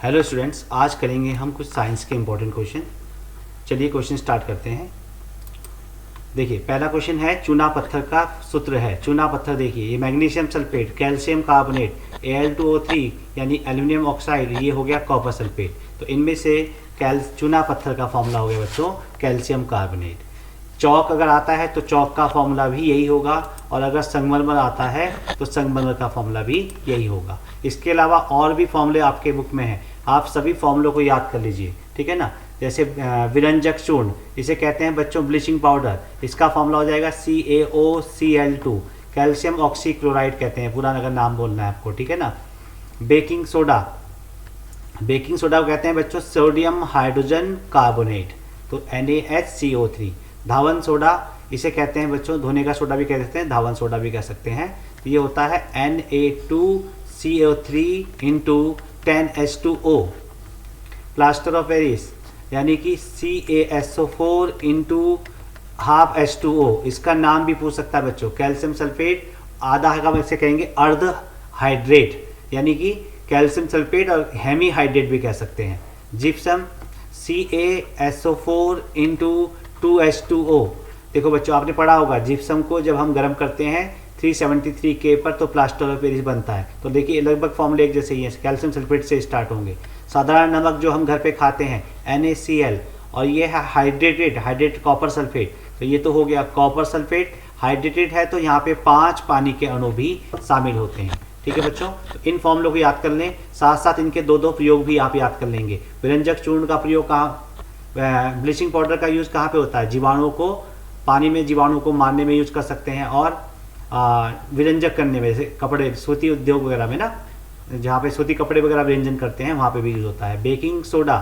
Hello students, आज करेंगे हम कुछ साइंस के इंपॉर्टेंट क्वेश्चन। चलिए क्वेश्चन स्टार्ट करते हैं। देखिए पहला क्वेश्चन है, चूना पत्थर का सूत्र है। चूना पत्थर देखिए, ये magnesium sulphate, calcium carbonate, Al2O3 यानी एल्यूमिनियम ऑक्साइड, ये हो गया कॉपर सल्फेट। तो इनमें से चूना पत्थर का फॉर्मूला हो गया बच्चों कैल्शियम कार्बोनेट। चौक अगर आता है तो चौक का फॉर्मूला भी यही होगा, और अगर संगमरमर आता है तो संगमरमर का फॉर्मूला भी यही होगा। इसके अलावा और भी फॉर्मूले आपके बुक में हैं, आप सभी फॉर्मूलों को याद कर लीजिए, ठीक है ना। जैसे विरंजक चूर्ण, इसे कहते हैं बच्चों ब्लीचिंग पाउडर, इसका फॉर्मूला हो जाएगा CaOCl2। कैल्शियम ऑक्सीक्लोराइड कहते हैं, पूरा अगर नाम बोलना है आपको, ठीक है ना। बेकिंग सोडा, बेकिंग सोडा को कहते हैं बच्चों सोडियम हाइड्रोजन कार्बोनेट, तो NaHCO3। धावन सोडा, इसे कहते हैं बच्चों धोने का सोडा भी कह सकते हैं, धावन सोडा भी कह सकते हैं। तो ये होता है Na2CO3 into 10H2O। Plaster of Paris यानी कि CaSO4 इंटू हाफ H2O, इसका नाम भी पूछ सकता है बच्चों। कैल्शियम सल्फेट आधा का इसे कहेंगे अर्ध हाइड्रेट, यानी कि कैल्शियम सल्फेट और हेमी हाइड्रेट भी कह सकते हैं। Gypsum CaSO4 into 2H2O। देखो बच्चों आपने पढ़ा होगा, जिप्सम को जब हम गर्म करते हैं 373 K पर तो प्लास्टर ऑफ पेरिस बनता है। तो देखिए लगभग फॉर्मूले एक जैसे ही है, कैल्शियम सल्फेट से स्टार्ट होंगे। साधारण नमक जो हम घर पे खाते हैं NaCl, और ये है हाइड्रेटेड कॉपर सल्फेट, तो ये तो हो गया कॉपर सल्फेट। हाइड्रेटेड है तो यहाँ पे 5 पानी के अणु भी शामिल होते हैं, ठीक है बच्चों। तो इन फॉर्मूलों को याद कर लें, साथ साथ इनके दो प्रयोग भी आप याद कर लेंगे। विरंजक चूर्ण का प्रयोग कहाँ, ब्लीचिंग पाउडर का यूज़ कहाँ पे होता है, जीवाणुओं को, पानी में जीवाणुओं को मारने में यूज कर सकते हैं, और विरंजक करने में, जैसे कपड़े सूती उद्योग वगैरह में ना, जहाँ पे सूती कपड़े वगैरह विरंजन करते हैं वहाँ पे भी यूज होता है। बेकिंग सोडा,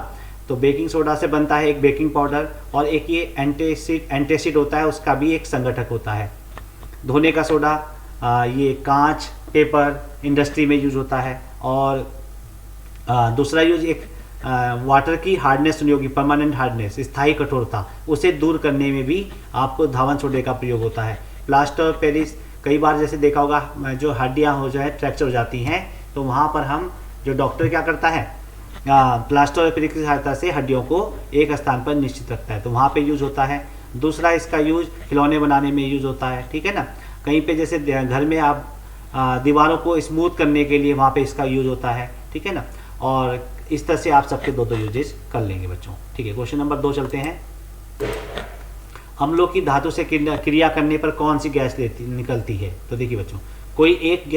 तो बेकिंग सोडा से बनता है एक बेकिंग पाउडर, और एक ये एंटासिड होता है, उसका भी एक संगठक होता है। धोने का सोडा, ये कांच, पेपर इंडस्ट्री में यूज होता है। और दूसरा यूज एक वाटर की हार्डनेस सुनी होगी, परमानेंट हार्डनेस, स्थायी कठोरता, उसे दूर करने में भी आपको धावन सोडे का प्रयोग होता है। प्लास्टर ऑफ पेरिस, कई बार जैसे देखा होगा जो हड्डियां हो जाए फ्रैक्चर हो जाती हैं, तो वहाँ पर हम जो डॉक्टर क्या करता है, प्लास्टर ऑफ पेरिस की सहायता से हड्डियों को एक स्थान पर निश्चित रखता है, तो वहाँ पे यूज होता है। दूसरा इसका यूज खिलौने बनाने में यूज होता है, ठीक है ना। कहीं पे जैसे घर में आप दीवारों को स्मूथ करने के लिए वहाँ पे इसका यूज होता है, ठीक है ना। और इस तरह से आप सबके दो यूजेज कर लेंगे बच्चों, ठीक है। क्वेश्चन नंबर 2 चलते हैं। अम्लों की धातु से क्रिया करने पर कौन सी गैस निकलती है। तो देखिए बच्चों, कोई एक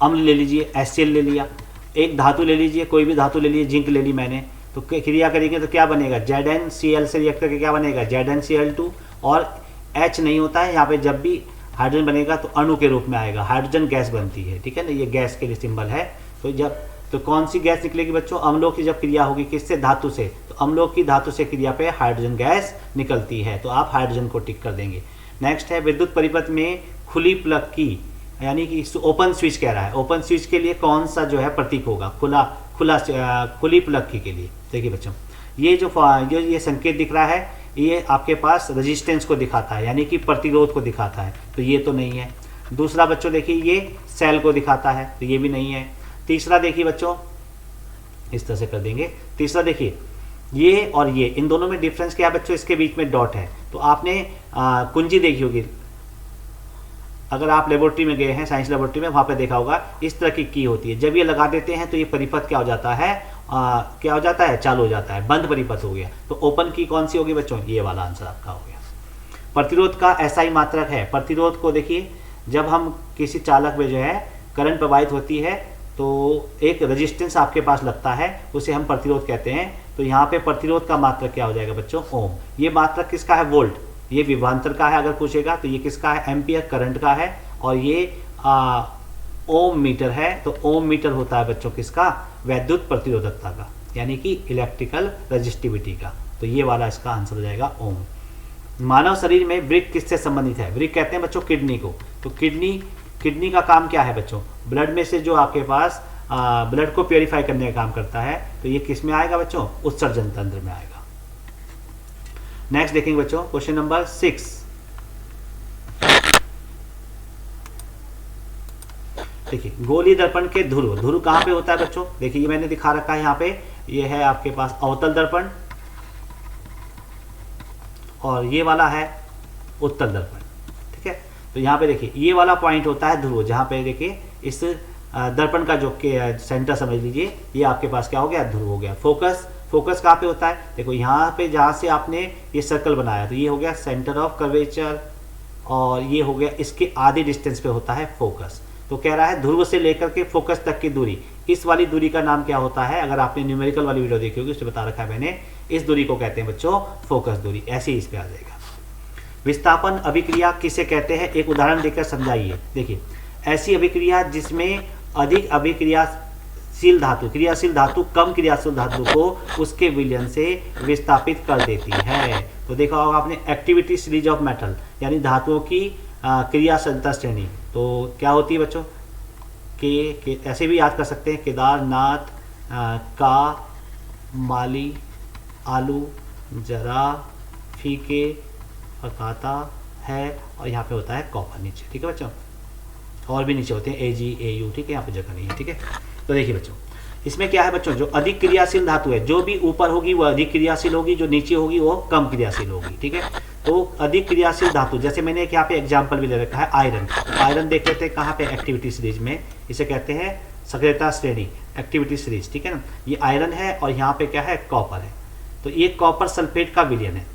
अम्ल ले लीजिए, HCl ले लिया, एक धातु ले लीजिए, कोई भी धातु ले लीजिए, जिंक ले ली मैंने, तो क्रिया करेंगे तो क्या बनेगा, ZnCl से रिएक्ट करके क्या बनेगा, ZnCl2। और H नहीं होता है यहाँ पे, जब भी हाइड्रोजन बनेगा तो अणु के रूप में आएगा, हाइड्रोजन गैस बनती है, ठीक है ना, ये गैस के लिए सिंबल है। तो कौन सी गैस निकलेगी बच्चों, अम्लों की जब क्रिया होगी किससे, धातु से, तो अम्लों की धातु से क्रिया पे हाइड्रोजन गैस निकलती है, तो आप हाइड्रोजन को टिक कर देंगे। नेक्स्ट है, विद्युत परिपथ में खुली प्लग की, यानी कि ओपन स्विच कह रहा है, ओपन स्विच के लिए कौन सा जो है प्रतीक होगा, खुली प्लग की के लिए। देखिए बच्चों, ये जो ये संकेत दिख रहा है, ये आपके पास रेजिस्टेंस को दिखाता है, यानी कि प्रतिरोध को दिखाता है, तो ये तो नहीं है। दूसरा बच्चों देखिए, ये सेल को दिखाता है, तो ये भी नहीं है। तीसरा देखिए बच्चों, इस तरह से कर देंगे। तीसरा देखिए, ये और ये, इन दोनों में डिफरेंस क्या है बच्चों, इसके बीच में डॉट है। तो आपने कुंजी देखी होगी, अगर आप लेबोरेटरी में गए हैं, साइंस लेबोरेटरी में, वहां पे देखा होगा इस तरह की होती है। जब ये लगा देते हैं तो ये परिपथ क्या हो जाता है, क्या हो जाता है, चालू हो जाता है, बंद परिपथ हो गया। तो ओपन की कौन सी होगी बच्चों, ये वाला आंसर आपका हो गया। प्रतिरोध का ऐसा ही मात्रक है। प्रतिरोध को देखिए, जब हम किसी चालक में जो है करंट प्रवाहित होती है तो एक रेजिस्टेंस आपके पास लगता है, उसे हम प्रतिरोध कहते हैं। तो यहाँ पे प्रतिरोध का मात्रक क्या हो जाएगा बच्चों, ओम। ये मात्रक किसका है, वोल्ट। ये विभवांतर का है अगर पूछेगा, तो ये किसका है, एम्पियर करंट का है। और ये ओम मीटर है, तो ओम मीटर होता है बच्चों किसका, वैद्युत प्रतिरोधकता का, यानी कि इलेक्ट्रिकल रजिस्टिविटी का। तो ये वाला इसका आंसर हो जाएगा ओम। मानव शरीर में वृक्क किससे संबंधित है, वृक्क कहते हैं बच्चों किडनी को। तो किडनी का काम क्या है बच्चों, ब्लड में से जो आपके पास ब्लड को प्योरीफाई करने का काम करता है। तो ये किस में आएगा बच्चों, उत्सर्जन तंत्र में आएगा। नेक्स्ट देखेंगे बच्चों, क्वेश्चन नंबर 6। देखिए गोलीय दर्पण के ध्रुव, ध्रुव कहाँ पे होता है बच्चों, देखिए ये मैंने दिखा रखा है यहाँ पे, ये है आपके पास अवतल दर्पण और ये वाला है उत्तल दर्पण, ठीक है। तो यहाँ पे देखिए ये वाला पॉइंट होता है ध्रुव, जहाँ पे देखिए इस दर्पण का जो सेंटर समझ लीजिए, ये आपके पास क्या हो गया, ध्रुव हो गया। फोकस, फोकस कहाँ पे होता है, देखो यहाँ पे जहाँ से आपने ये सर्कल बनाया तो ये हो गया सेंटर ऑफ कर्वेचर, और ये हो गया इसके आधे डिस्टेंस पे होता है फोकस। तो कह रहा है ध्रुव से लेकर के फोकस तक की दूरी, इस वाली दूरी का नाम क्या होता है, अगर आपने न्यूमेरिकल वाली वीडियो देखी होगी उसमें बता रखा है मैंने, इस दूरी को कहते हैं बच्चों फोकस दूरी। ऐसे ही इस पे आ जाएगा। विस्थापन अभिक्रिया किसे कहते हैं, एक उदाहरण देकर समझाइए। देखिए ऐसी अभिक्रिया जिसमें अधिक अभिक्रियाशील धातु, क्रियाशील धातु कम क्रियाशील धातु को उसके विलयन से विस्थापित कर देती है। तो देखा होगा आपने एक्टिविटी सीरीज ऑफ मेटल, यानी धातुओं की क्रियाशीलता श्रेणी। तो क्या होती है बच्चों, के ऐसे भी याद कर सकते हैं, केदारनाथ, का, माली, आलू, जरा, फीके, फकाता है, और यहाँ पे होता है कॉपर नीचे, ठीक है बच्चों। और भी नीचे होते हैं AG, AU, ठीक है, यहाँ पे जगह नहीं है, ठीक है। तो देखिए बच्चों इसमें क्या है बच्चों, जो अधिक क्रियाशील धातु है, जो भी ऊपर होगी वो अधिक क्रियाशील होगी, जो नीचे होगी वो कम क्रियाशील होगी, ठीक है। तो अधिक क्रियाशील धातु, जैसे मैंने एक यहाँ पे एग्जाम्पल भी ले रखा है आयरन। आयरन देख लेते हैं कहाँ पे, एक्टिविटी सीरीज में, इसे कहते हैं सक्रियता श्रेणी, एक्टिविटी सीरीज, ठीक है ना। ये आयरन है और यहाँ पे क्या है, कॉपर है। तो ये कॉपर सल्फेट का विलयन है।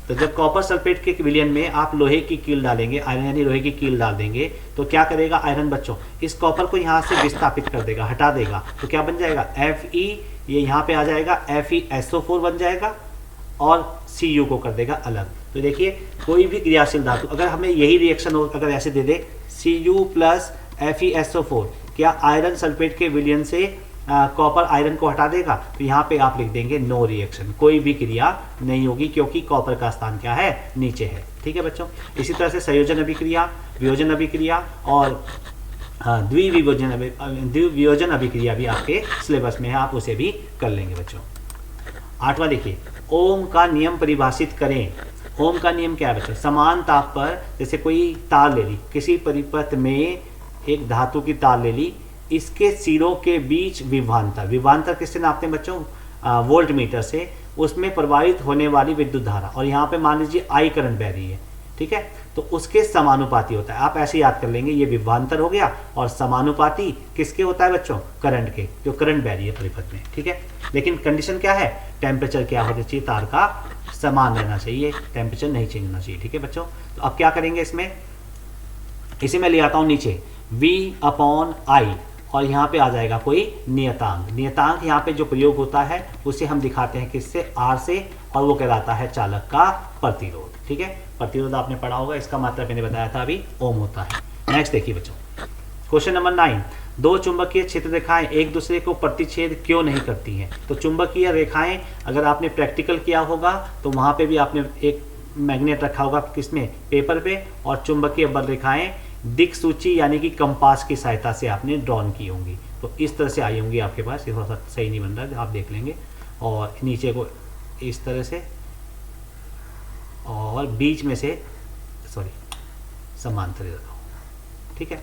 तो जब कॉपर सल्फेट के विलयन में आप लोहे की कील डालेंगे, आयरन यानी लोहे की कील डाल देंगे, तो क्या करेगा आयरन बच्चों, इस कॉपर को यहाँ से विस्थापित कर देगा, हटा देगा। तो क्या बन जाएगा, Fe, ये यहाँ पे आ जाएगा FeSO4 बन जाएगा, और Cu को कर देगा अलग। तो देखिए कोई भी क्रियाशील धातु अगर हमें यही रिएक्शन अगर ऐसे दे दे Cu प्लस FeSO4, क्या आयरन सल्फेट के विलयन से कॉपर आयरन को हटा देगा, तो यहाँ पे आप लिख देंगे नो रिएक्शन, कोई भी क्रिया नहीं होगी, क्योंकि कॉपर का स्थान क्या है, नीचे है, ठीक है बच्चों। इसी तरह से संयोजन अभिक्रिया, वियोजन अभिक्रिया और द्विवियोजन अभिक्रिया भी आपके सिलेबस में है, आप उसे भी कर लेंगे बच्चों। 8वां देखिए, ओम का नियम परिभाषित करें। ओम का नियम क्या है बच्चों, समान ताप पर जैसे कोई तार ले ली, किसी परिपथ में एक धातु की तार ले ली, इसके सिरों के बीच विभवांतर, विभवांतर किससे नापते हैं बच्चों, वोल्ट मीटर से, उसमें प्रवाहित होने वाली विद्युत धारा, और यहाँ पे मान लीजिए I करंट बह रही है, ठीक है, तो उसके समानुपाती होता है। आप ऐसे याद कर लेंगे, ये विभवांतर हो गया, और समानुपाती किसके होता है बच्चों, करंट के, जो करंट बह रही है परिपथ में, ठीक है। लेकिन कंडीशन क्या है, टेम्परेचर क्या होना चाहिए, तार का समान रहना चाहिए, टेम्परेचर नहीं चेंज होना चाहिए, ठीक है बच्चों। तो अब क्या करेंगे इसमें, इसे मैं ले आता हूँ नीचे, V/I, और यहाँ पे आ जाएगा कोई नियतांक। नियतांक यहाँ पे जो प्रयोग होता है उसे हम दिखाते हैं किससे, R से, और वो कहलाता है चालक का प्रतिरोध, ठीक है। प्रतिरोध आपने पढ़ा होगा, इसका मतलब मैंने बताया था अभी, ओम होता है। नेक्स्ट देखिए बच्चों, क्वेश्चन नंबर 9, दो चुंबकीय क्षेत्र रेखाएं एक दूसरे को प्रतिच्छेद क्यों नहीं करती हैं। तो चुंबकीय रेखाएं अगर आपने प्रैक्टिकल किया होगा तो वहाँ पे भी आपने एक मैग्नेट रखा होगा, किसमें, पेपर पे, और चुंबकीय बल रेखाएं दिक सूची यानी कि कंपास की सहायता से आपने ड्रॉन की होंगी। तो इस तरह से आई होंगी आपके पास, ये थोड़ा सा सही नहीं बन रहा है, आप देख लेंगे, और नीचे को इस तरह से, और बीच में से समांतर रखा, ठीक है।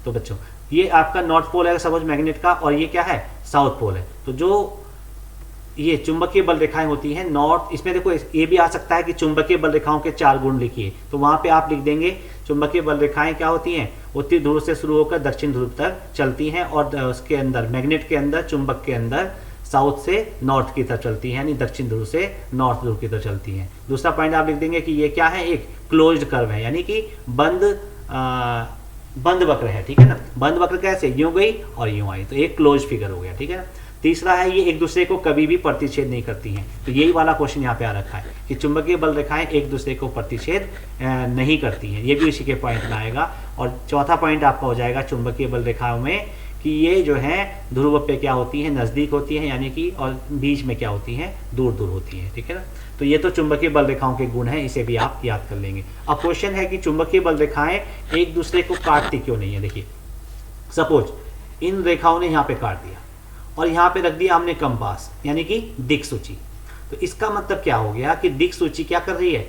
तो बच्चों ये आपका नॉर्थ पोल है सपोज मैग्नेट का, और ये क्या है, साउथ पोल है। तो जो ये चुंबकीय बल रेखाएं होती हैं नॉर्थ, इसमें देखो ये भी आ सकता है कि चुंबकीय बल रेखाओं के 4 गुण लिखिए, तो वहां पे आप लिख देंगे चुंबकीय बल रेखाएं क्या होती हैं, उत्तरी ध्रुव से शुरू होकर दक्षिण ध्रुव तक चलती हैं, और उसके अंदर मैग्नेट के अंदर, चुंबक के अंदर साउथ से नॉर्थ की तरफ चलती हैं, यानी दक्षिण ध्रुव से नॉर्थ ध्रुव की तरफ चलती हैं। दूसरा पॉइंट आप लिख देंगे कि ये क्या है, एक क्लोज्ड कर्व है, यानी कि बंद वक्र है, ठीक है ना। बंद वक्र कैसे, यूं गई और यूं आई, तो एक क्लोज फिगर हो गया, ठीक है ना। तीसरा है ये एक दूसरे को कभी भी प्रतिच्छेद नहीं करती हैं। तो यही वाला क्वेश्चन यहाँ पे आ रखा है कि चुंबकीय बल रेखाएं एक दूसरे को प्रतिच्छेद नहीं करती हैं, ये भी इसी के पॉइंट में आएगा। और चौथा पॉइंट आपका हो जाएगा चुंबकीय बल रेखाओं में कि ये जो है ध्रुव पे क्या होती हैं, नज़दीक होती हैं, यानी कि, और बीच में क्या होती हैं, दूर दूर होती हैं, ठीक है ना। तो ये तो चुंबकीय बल रेखाओं के गुण हैं, इसे भी आप याद कर लेंगे। अब क्वेश्चन है कि चुंबकीय बल रेखाएं एक दूसरे को काटती क्यों नहीं है। देखिए सपोज इन रेखाओं ने यहाँ पे काट दिया और यहाँ पे रख दिया हमने कंपास, यानी कि दिक सूची। तो इसका मतलब क्या हो गया कि दिक सूची क्या कर रही है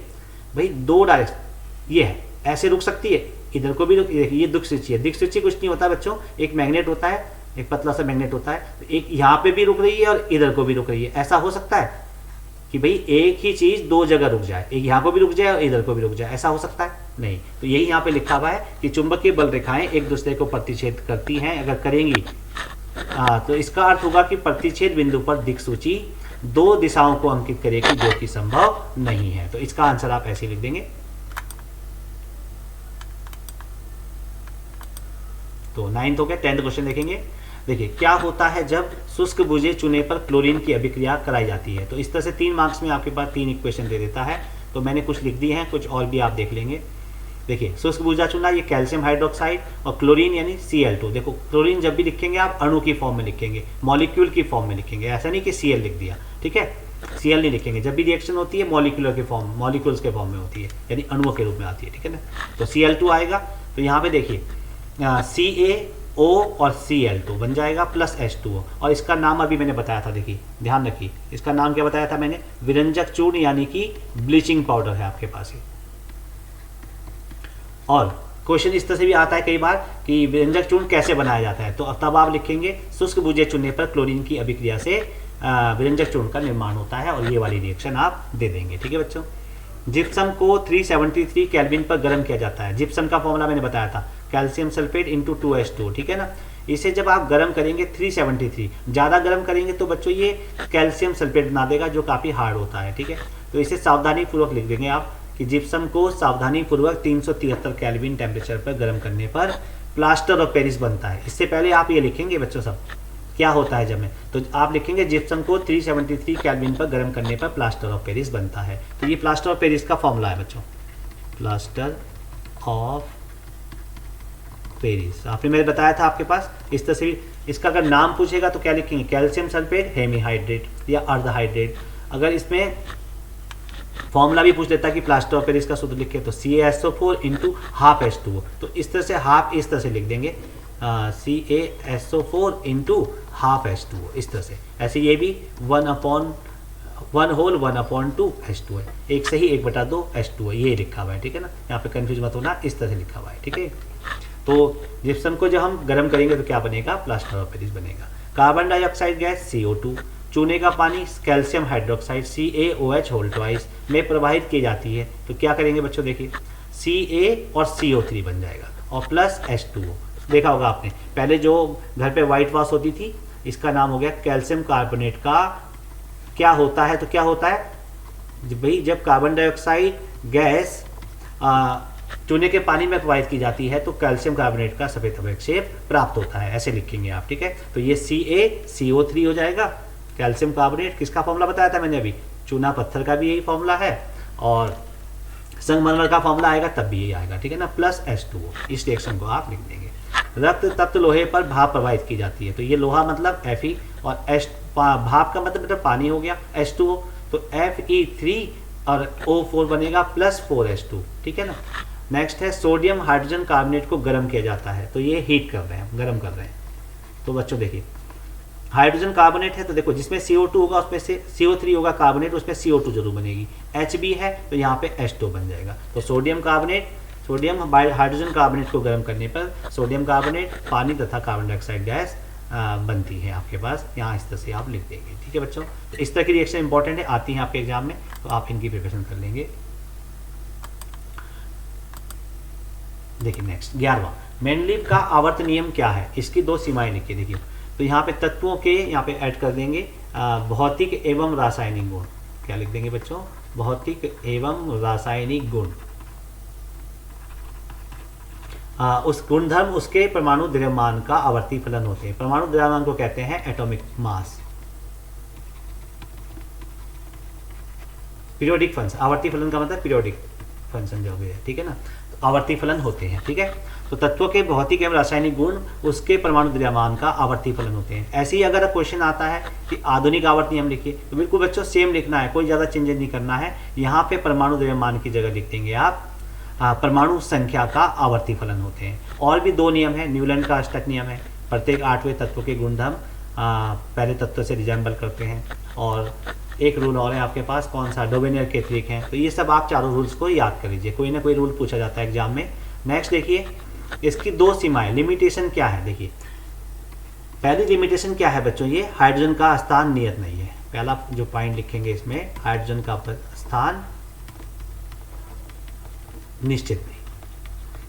भाई, 2 डायरेक्शन, ये है ऐसे रुक सकती है, इधर को भी ये दिक्सूची है। दिक्सूची कुछ नहीं होता बच्चों, एक मैग्नेट होता है, एक पतला सा मैग्नेट होता है, तो एक यहाँ पे भी रुक रही है और इधर को भी रुक रही है। ऐसा हो सकता है कि भाई एक ही चीज दो जगह रुक जाए, एक यहाँ को भी रुक जाए और इधर को भी रुक जाए, ऐसा हो सकता है? नहीं। तो यही यहाँ पे लिखा हुआ है कि चुंबकीय बल रेखाएं एक दूसरे को प्रतिच्छेद करती हैं, अगर करेंगी तो इसका अर्थ होगा कि प्रतिच्छेद बिंदु पर दिक्सूची दो दिशाओं को अंकित करेगी, जो कि संभव नहीं है। तो इसका आंसर आप ऐसे लिख देंगे। तो 9th हो गया। 10th क्वेश्चन देखेंगे। देखिए क्या होता है जब शुष्क बुझे चूने पर क्लोरीन की अभिक्रिया कराई जाती है। तो इस तरह से 3 मार्क्स में आपके पास 3 इक्वेशन दे देता है। तो मैंने कुछ लिख दिए हैं, कुछ और भी आप देख लेंगे। देखिए शुष्क बुझा चूना ये कैल्शियम हाइड्रोक्साइड और क्लोरीन यानी Cl2। देखो क्लोरीन जब भी लिखेंगे आप अणु की फॉर्म में लिखेंगे, मॉलिक्यूल की फॉर्म में लिखेंगे, ऐसा नहीं कि Cl लिख दिया, ठीक है। Cl नहीं लिखेंगे, जब भी रिएक्शन होती है मॉलिक्यूलर के फॉर्म, मॉलिक्यूल्स के फॉर्म में होती है, यानी अणुओं के रूप में आती है, ठीक है ना। तो Cl2 आएगा। तो यहाँ पे देखिए CaO और Cl2 बन जाएगा प्लस H2O। और इसका नाम अभी मैंने बताया था, देखिए ध्यान रखिए, इसका नाम क्या बताया था मैंने? विरंजक चूर्ण यानी कि ब्लीचिंग पाउडर है आपके पास। और क्वेश्चन इस तरह से भी आता है कई बार कि विरंजक चूर्ण कैसे बनाया जाता है। तो तब आप लिखेंगे शुष्क बुझे चूने पर क्लोरीन की अभिक्रिया से विरंजक चूर्ण का निर्माण होता है, और ये वाली रिएक्शन आप दे देंगे, ठीक है बच्चों। जिप्सम को 373 केल्विन पर गर्म किया जाता है। जिप्सम का फॉर्मूला मैंने बताया था, कैल्शियम सल्फेट इंटू 2H2, ठीक है ना। इसे जब आप गर्म करेंगे 373, ज़्यादा गर्म करेंगे तो बच्चों ये कैल्शियम सल्फेट बना देगा, जो काफ़ी हार्ड होता है, ठीक है। तो इसे सावधानी पूर्वक लिख देंगे आप कि जिप्सम को सावधानी पूर्वक 373 केल्विन टेम्परेचर पर गर्म करने पर प्लास्टर ऑफ पेरिस बनता है। इससे पहले आप ये लिखेंगे बच्चों सब क्या होता है जब में, तो आप लिखेंगे जिप्सम को 373 केल्विन पर गर्म करने पर प्लास्टर ऑफ पेरिस बनता है। तो ये प्लास्टर ऑफ पेरिस का फॉर्मूला है बच्चों, प्लास्टर ऑफ पेरिस। आपने मैंने बताया था आपके पास इस तरह से। इसका अगर नाम पूछेगा तो क्या लिखेंगे? कैल्शियम सल्फेट हेमीहाइड्रेट या अर्धहाइड्रेट। अगर इसमें फॉर्मूला भी पूछ लेता है कि प्लास्टर ऑफ पेरिस का सूत्र लिखे तो CaSO4 इंटू हाफ H2O। तो इस तरह से हाफ इस तरह से लिख देंगे, CaSO4 इंटू हाफ H2O, इस तरह से। ऐसे ये भी 1/1/2 H2O है, एक सही 1/2 H2O, ये लिखा हुआ है, ठीक है ना। यहाँ पे कंफ्यूज मत होना, इस तरह से लिखा हुआ है, ठीक है। तो जिप्सम को जब हम गर्म करेंगे तो क्या बनेगा? प्लास्टर ऑफ पेरिस बनेगा। कार्बन डाइऑक्साइड गैस CO2, चूने का पानी कैल्शियम हाइड्रोक्साइड CaOH2 में प्रवाहित की जाती है। तो क्या करेंगे बच्चों? देखिए Ca और CO3 बन जाएगा और प्लस H2O। देखा होगा आपने, पहले जो घर पे व्हाइट वॉश होती थी इसका नाम हो गया कैल्शियम कार्बोनेट का। क्या होता है? तो क्या होता है भाई, जब कार्बन डाइऑक्साइड गैस चूने के पानी में प्रवाहित की जाती है तो कैल्शियम कार्बोनेट का सफेद अवक्षेप प्राप्त होता है, ऐसे लिखेंगे आप, ठीक है। तो ये CaCO3 हो जाएगा। कैल्शियम कार्बोनेट किसका फॉर्मूला बताया था मैंने अभी? चूना पत्थर का भी यही फॉर्मूला है, और संगमरमर का फॉर्मूला आएगा तब भी यही आएगा, ठीक है ना, प्लस H2O। इस रिएक्शन को आप लिख देंगे। रक्त तप्त लोहे पर भाप प्रवाहित की जाती है। तो ये लोहा मतलब Fe और भाप का मतलब पानी हो गया H2O, तो Fe3 और O4 बनेगा प्लस 4H2, ठीक है ना। नेक्स्ट है सोडियम हाइड्रोजन कार्बोनेट को गर्म किया जाता है। तो ये हीट कर रहे हैं, गर्म कर रहे हैं। तो बच्चों देखिए हाइड्रोजन कार्बोनेट है तो देखो जिसमें CO2 होगा उसमें से CO3 होगा कार्बोनेट, उसमें CO2 जरूर बनेगी। Hb है तो यहाँ पे H2 बन जाएगा। तो सोडियम हाइड्रोजन कार्बोनेट को गर्म करने पर सोडियम कार्बोनेट, पानी तथा कार्बन डाइऑक्साइड गैस बनती है आपके पास। यहाँ इस तरह से आप लिख देंगे, ठीक है बच्चों। तो इस तरह की रिएक्शन इंपॉर्टेंट है, आती है आपके एग्जाम में, तो आप इनकी प्रिपरेशन कर लेंगे। देखिए नेक्स्ट 11वां, मेंडलीव का आवर्त नियम क्या है? इसकी 2 सीमाएं लिखिए। देखिए तो यहाँ पे तत्वों के यहाँ पे ऐड कर देंगे भौतिक एवं रासायनिक गुण। क्या लिख देंगे बच्चों? भौतिक एवं रासायनिक गुण। उस गुणधर्म उसके परमाणु द्रव्यमान का आवर्ती फलन होते हैं। परमाणु द्रव्यमान को कहते हैं एटॉमिक मास। पीरियोडिक फंक्शन, आवर्ती फलन का मतलब पीरियोडिक फंक्शन जो भी है, ठीक है ना। तो आवर्ती फलन होते हैं, ठीक है। तो तत्वों के भौतिक एवं रासायनिक गुण उसके परमाणु द्रव्यमान का आवर्ती फलन होते हैं। ऐसे ही अगर क्वेश्चन आता है कि आधुनिक आवर्त नियम लिखिए, तो बिल्कुल बच्चों सेम लिखना है, कोई ज़्यादा चेंजेस नहीं करना है। यहाँ पे परमाणु द्रव्यमान की जगह लिख देंगे आप परमाणु संख्या का आवर्ती फलन होते हैं। और भी 2 नियम है, न्यूलैंड का अष्टक नियम है। प्रत्येक 8वें तत्व के गुणधर्म पहले तत्व से रिजेंबल करते हैं। और एक रूल और है आपके पास, कौन सा? डोबेनियर के त्रिक हैं। तो ये सब आप चारों रूल्स को याद कर लीजिए, कोई ना कोई रूल पूछा जाता है एग्जाम में, नेक्स्ट देखिए, इसकी दो सीमाएं, लिमिटेशन क्या है। देखिए पहली लिमिटेशन क्या है बच्चों, ये हाइड्रोजन का स्थान नियत नहीं है। पहला जो पॉइंट लिखेंगे इसमें, हाइड्रोजन का स्थान निश्चित नहीं,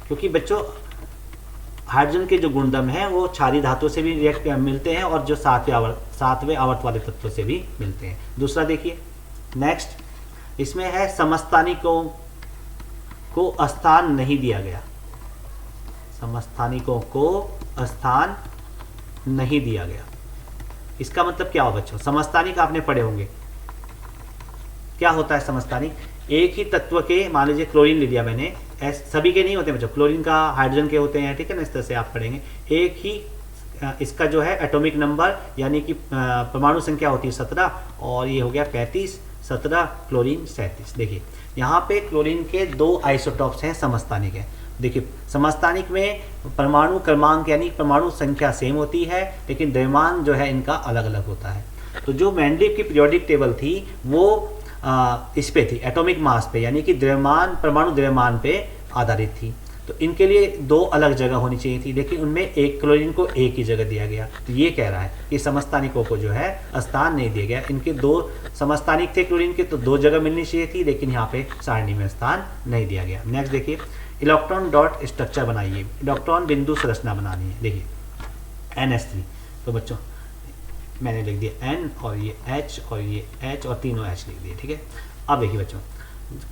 क्योंकि बच्चों हाइड्रोजन के जो गुणधर्म हैं वो क्षारीय धातु से भी रिएक्ट मिलते हैं और जो सातवें आवर्त वाले तत्वों से भी मिलते हैं। दूसरा देखिए नेक्स्ट, इसमें है समस्थानिकों को स्थान नहीं दिया गया, समस्थानिकों को स्थान नहीं दिया गया। इसका मतलब क्या हो बच्चों, समस्थानिक आपने पढ़े होंगे, क्या होता है समस्थानिक, एक ही तत्व के, मान लीजिए क्लोरीन ले लिया मैंने, सभी के नहीं होते बच्चों, क्लोरीन का हाइड्रोजन के होते हैं, ठीक है ना, इस तरह से आप पढ़ेंगे। एक ही इसका जो है एटॉमिक नंबर यानी कि परमाणु संख्या होती है 17 और ये हो गया 35, 17 क्लोरीन 37। देखिए यहाँ पे क्लोरीन के दो आइसोटॉप्स हैं, समस्थानिक है। देखिए समस्थानिक में परमाणु क्रमांक यानी परमाणु संख्या सेम होती है, लेकिन द्रव्यमान जो है इनका अलग अलग होता है। तो जो मेंडलीव की पीरियोडिक टेबल थी वो इस पे थी, एटॉमिक मास पे, यानी कि द्रव्यमान, परमाणु द्रव्यमान पे आधारित थी। तो इनके लिए दो अलग जगह होनी चाहिए थी, लेकिन उनमें एक क्लोरीन को एक ही जगह दिया गया। तो ये कह रहा है कि समस्थानिकों को जो है स्थान नहीं दिया गया। इनके दो समस्थानिक थे क्लोरीन के, तो दो जगह मिलनी चाहिए थी, लेकिन यहाँ पे सारणी में स्थान नहीं दिया गया। नेक्स्ट देखिए, इलेक्ट्रॉन डॉट स्ट्रक्चर बनाइए, इलेक्ट्रॉन बिंदु संरचना बनानी है। देखिए NH3, तो बच्चों मैंने लिख दिया N और ये H और ये H और तीनों H लिख दिए, ठीक है। अब देखिए बच्चों,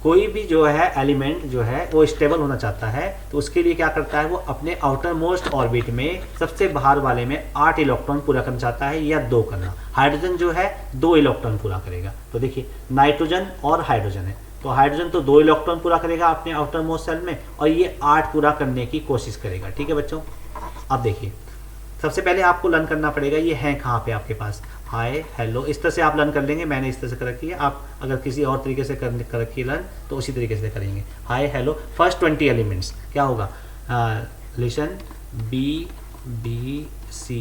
कोई भी जो है एलिमेंट जो है वो स्टेबल होना चाहता है, तो उसके लिए क्या करता है, वो अपने आउटर मोस्ट ऑर्बिट में सबसे बाहर वाले में 8 इलेक्ट्रॉन पूरा करना चाहता है या 2 करना। हाइड्रोजन जो है 2 इलेक्ट्रॉन पूरा करेगा। तो देखिए नाइट्रोजन और हाइड्रोजन है, तो हाइड्रोजन तो 2 इलेक्ट्रॉन पूरा करेगा अपने आउटर मोस्ट सेल में और ये 8 पूरा करने की कोशिश करेगा, ठीक है बच्चों। अब देखिए सबसे पहले आपको लर्न करना पड़ेगा ये है कहाँ पे आपके पास, हाय हेलो, इस तरह से आप लर्न कर लेंगे। मैंने इस तरह से कर रखी है, आप अगर किसी और तरीके से कर रखी है लर्न तो उसी तरीके से करेंगे। हाय हेलो, फर्स्ट 20 एलिमेंट्स क्या होगा, listen BBC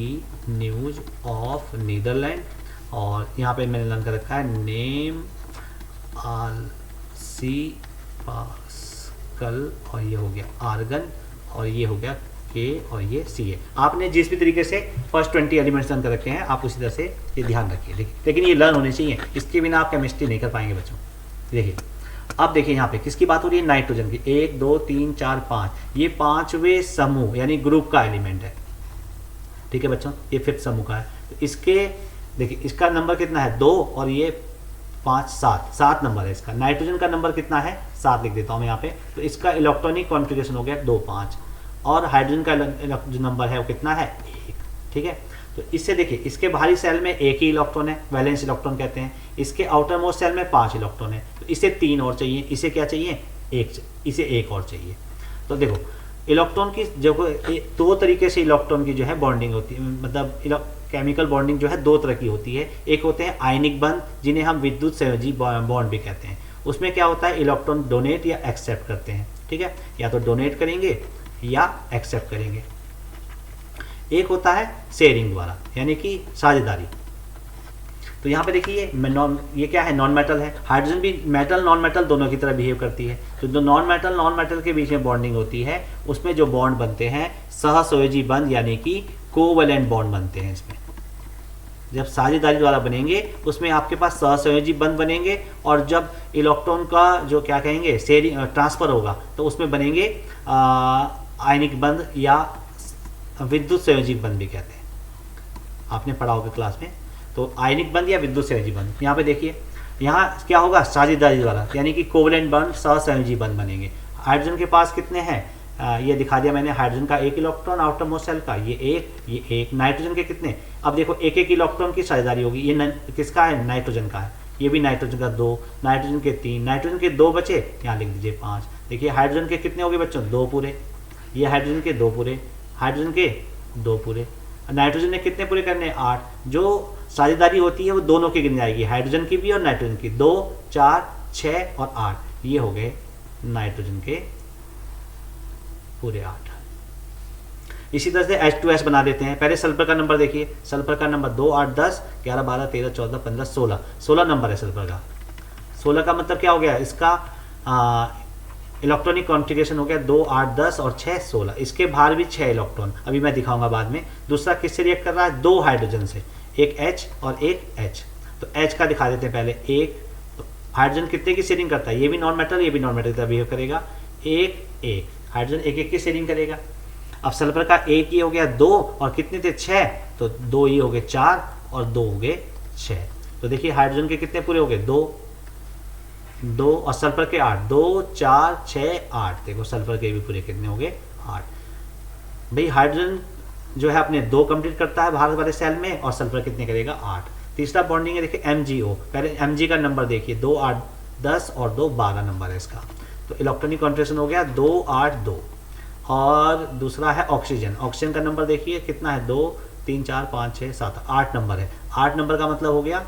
news of Netherland, और यहाँ पे मैंने लर्न कर रखा है नेम सी पास्कल, और ये हो गया आर्गन, और ये हो गया के, और ये सी है। आपने जिस भी तरीके से फर्स्ट 20 एलिमेंट्स लर्न कर रखे हैं आप उसी तरह से ये ध्यान रखिए, लेकिन ये लर्न होने चाहिए, इसके बिना आप केमिस्ट्री नहीं कर पाएंगे बच्चों। देखिए अब देखिए यहाँ पे किसकी बात हो रही है, नाइट्रोजन की। 1 2 3 4 5, ये 5वें समूह यानी ग्रुप का एलिमेंट है, ठीक है बच्चों, ये 5th समूह का है। तो इसके देखिए इसका नंबर कितना है 2 और ये 5 7 नंबर है इसका। नाइट्रोजन का नंबर कितना है 7 लिख देता हूँ मैं यहाँ पे। तो इसका इलेक्ट्रॉनिक कॉन्फ़िगरेशन हो गया 2 5, और हाइड्रोजन का जो नंबर है वो कितना है 1, ठीक है। तो इससे देखिए इसके बाहरी सेल में एक ही इलेक्ट्रॉन है, वैलेंस इलेक्ट्रॉन कहते हैं। इसके आउटर मोस्ट सेल में 5 इलेक्ट्रॉन है, तो इसे 3 और चाहिए, इसे क्या चाहिए 1, इसे 1 और चाहिए। तो देखो इलेक्ट्रॉन की जो 2 तरीके से इलेक्ट्रॉन की जो है बॉन्डिंग होती है, मतलब केमिकल बॉन्डिंग जो है 2 तरह की होती है। एक होते हैं आयनिक बंध जिन्हें हम विद्युत संयोजी बॉन्ड भी कहते हैं। उसमें क्या होता है इलेक्ट्रॉन डोनेट या एक्सेप्ट करते हैं, ठीक है, या तो डोनेट करेंगे या एक्सेप्ट करेंगे। एक होता है शेयरिंग द्वारा यानी कि साझेदारी। तो यहाँ पे देखिए ये क्या है, नॉन मेटल है। हाइड्रोजन भी मेटल नॉन मेटल दोनों की तरह बिहेव करती है। तो जो नॉन मेटल के बीच में बॉन्डिंग होती है उसमें जो बॉन्ड बनते हैं सहसंयोजी बंध यानी कि कोवैलेंट बॉन्ड बनते हैं। इसमें जब साझेदारी द्वारा बनेंगे उसमें आपके पास सहसंयोजी बंध बनेंगे, और जब इलेक्ट्रॉन का जो क्या कहेंगे शेयरिंग ट्रांसफर होगा तो उसमें बनेंगे आयनिक बंध या विद्युत संयोजी बंध भी कहते हैं, आपने पढ़ा होगा क्लास में। तो आयनिक बंध या विद्युत संयोजी बंध, यहाँ पे देखिए यहाँ क्या होगा साझेदारी द्वारा यानी कि कोवैलेंट बंध सहसंयोजी बंध बनेंगे। हाइड्रोजन के पास कितने हैं ये दिखा दिया मैंने, हाइड्रोजन का 1 इलेक्ट्रॉन आउटर मोस्ट सेल का, ये 1। नाइट्रोजन के कितने, अब देखो 1 इलेक्ट्रॉन की साझेदारी होगी। ये किसका है नाइट्रोजन का है, ये भी नाइट्रोजन का 2, नाइट्रोजन के 3, नाइट्रोजन के 2 बचे, यहाँ लिख दीजिए 5। देखिए हाइड्रोजन के कितने हो गए बच्चों 2 पूरे, ये हाइड्रोजन के 2 पूरे, हाइड्रोजन के 2 पूरे, नाइट्रोजन ने कितने पूरे करने 8। जो साझेदारी होती है वो दोनों की गिनी जाएगी, हाइड्रोजन की भी और नाइट्रोजन की। 2 4 6 और 8, ये हो गए नाइट्रोजन के पूरे 8। इसी तरह से H2S बना देते हैं। पहले सल्फर का नंबर देखिए, सल्फर का नंबर 2 8 10 11 12 13 14 15 16 नंबर है सल्फर का। 16 का मतलब क्या हो गया, इसका इलेक्ट्रॉनिक कॉन्फ़िगरेशन हो गया 2, 8, 10 और 6, 16। इसके बाहर भी 6 इलेक्ट्रॉन, अभी मैं दिखाऊंगा बाद में। दूसरा किससे रिएक्ट कर रहा है? 2 हाइड्रोजन से, एक H और एक H। तो H का दिखा देते हैं पहले। एक तो हाइड्रोजन कितने की शेयरिंग करता है? ये भी नॉन मेटल, ये भी नॉन मेटल की तरह बिहेव करेगा। एक हाइड्रोजन एक की शेयरिंग करेगा। अब सल्फर का एक ये हो गया 2 और कितने थे? 6, तो 2 ये हो गए 4 और 2 हो गए 6। तो देखिए हाइड्रोजन के कितने पूरे हो गए? 2 और सल्फर के 8, 2, 4, 6, 8। देखो सल्फर के भी पूरे कितने हो गए? 8। भाई हाइड्रोजन जो है अपने 2 कंप्लीट करता है बाहर वाले सेल में, और सल्फर कितने करेगा? 8। तीसरा बॉन्डिंग है देखिए MgO। पहले Mg का नंबर देखिए, 2, 8, 10 और 2, 12 नंबर है इसका। तो इलेक्ट्रॉनिक कॉन्फ़िगरेशन हो गया 2, 8, 2। और दूसरा है ऑक्सीजन। ऑक्सीजन का नंबर देखिए कितना है? 2, 3, 4, 5, 6, 7, 8 नंबर है। 8 नंबर का मतलब हो गया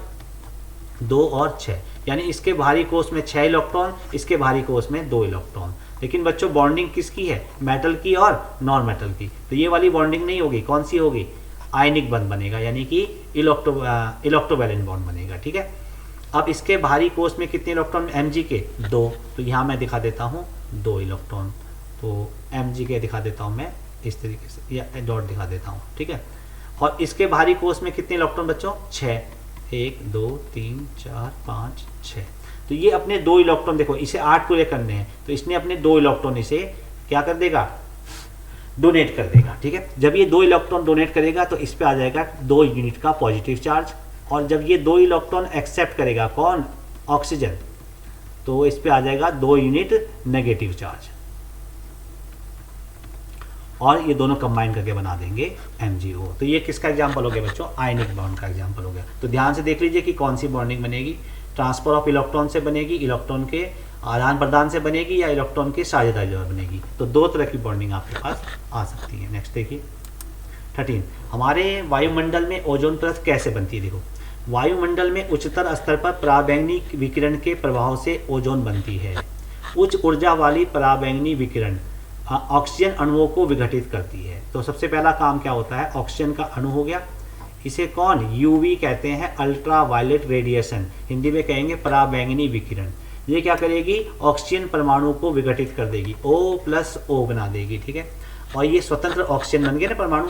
2 और 6, यानी इसके बाहरी कोष में 6 इलेक्ट्रॉन, इसके बाहरी कोष में 2 इलेक्ट्रॉन। लेकिन बच्चों बॉन्डिंग किसकी है? मेटल की और नॉन मेटल की। तो ये वाली बॉन्डिंग नहीं होगी। कौन सी होगी? आयनिक बंध बनेगा, यानी कि इलेक्ट्रोवैलेंट बॉन्ड बनेगा। ठीक है। अब इसके बाहरी कोष में कितने इलेक्ट्रॉन? Mg के 2। तो यहाँ मैं दिखा देता हूँ 2 इलेक्ट्रॉन। तो Mg के दिखा देता हूँ मैं इस तरीके से, या डॉट दिखा देता हूँ। ठीक है। और इसके बाहरी कोष में कितने इलेक्ट्रॉन बच्चों? 6। 1, 2, 3, 4, 5, 6। तो ये अपने 2 इलेक्ट्रॉन, देखो इसे 8 पूरे करने हैं, तो इसने अपने 2 इलेक्ट्रॉन इसे क्या कर देगा? डोनेट कर देगा। ठीक है। जब ये 2 इलेक्ट्रॉन डोनेट करेगा तो इस पे आ जाएगा 2 यूनिट का पॉजिटिव चार्ज। और जब ये 2 इलेक्ट्रॉन एक्सेप्ट करेगा, कौन? ऑक्सीजन, तो इस पे आ जाएगा 2 यूनिट नेगेटिव चार्ज। और ये दोनों कंबाइन करके बना देंगे MgO। तो ये किसका एग्जांपल हो गया बच्चों? आयनिक बॉन्ड का एग्जांपल हो गया। तो ध्यान से देख लीजिए कि कौन सी बॉन्डिंग बनेगी। ट्रांसफर ऑफ इलेक्ट्रॉन से बनेगी, इलेक्ट्रॉन के आदान प्रदान से बनेगी, या इलेक्ट्रॉन की साझेदारी द्वारा बनेगी। तो 2 तरह की बॉन्डिंग आपके पास आ सकती है। नेक्स्ट देखिए 13। हमारे वायुमंडल में ओजोन परत कैसे बनती है? देखो वायुमंडल में उच्चतर स्तर पर पराबैंगनी विकिरण के प्रभाव से ओजोन बनती है। उच्च ऊर्जा वाली पराबैंगनी विकिरण ऑक्सीजन अणुओं को विघटित करती है। तो सबसे पहला काम क्या होता है? ऑक्सीजन का अणु हो गया, इसे कौन? UV कहते हैं, अल्ट्रा वायलेट रेडिएशन। हिंदी में कहेंगे पराबैंगनी विकिरण। ये क्या करेगी? ऑक्सीजन परमाणु को विघटित कर देगी, O+O बना देगी। ठीक है। और ये स्वतंत्र ऑक्सीजन बन गए ना परमाणु।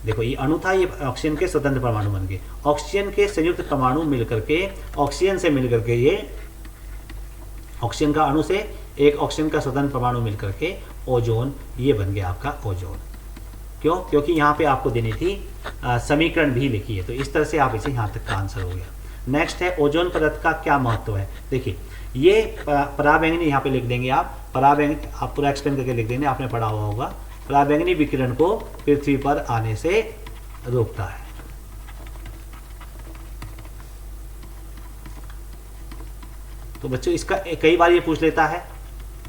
देखो ये अणु था, ये ऑक्सीजन के स्वतंत्र परमाणु बन गए। ऑक्सीजन के संयुक्त परमाणु मिलकर के, ऑक्सीजन से मिलकर के, ये ऑक्सीजन का अणु से एक ऑक्सीजन का स्वतंत्र परमाणु मिलकर के ओजोन, ये बन गया आपका ओजोन। क्यों? क्योंकि यहाँ पे आपको देनी थी समीकरण भी लिखी है। तो इस तरह से आप इसे यहाँ तक का आंसर हो गया। नेक्स्ट है ओजोन परत का क्या महत्व है? देखिए ये पराबैंगनी, यहाँ पे लिख देंगे आप पराबैंगनी, आप पूरा एक्सप्लेन करके लिख देंगे, आपने पढ़ा हुआ होगा। पराबैंगनी विकिरण को पृथ्वी पर आने से रोकता है। तो बच्चों इसका कई बार ये पूछ लेता है।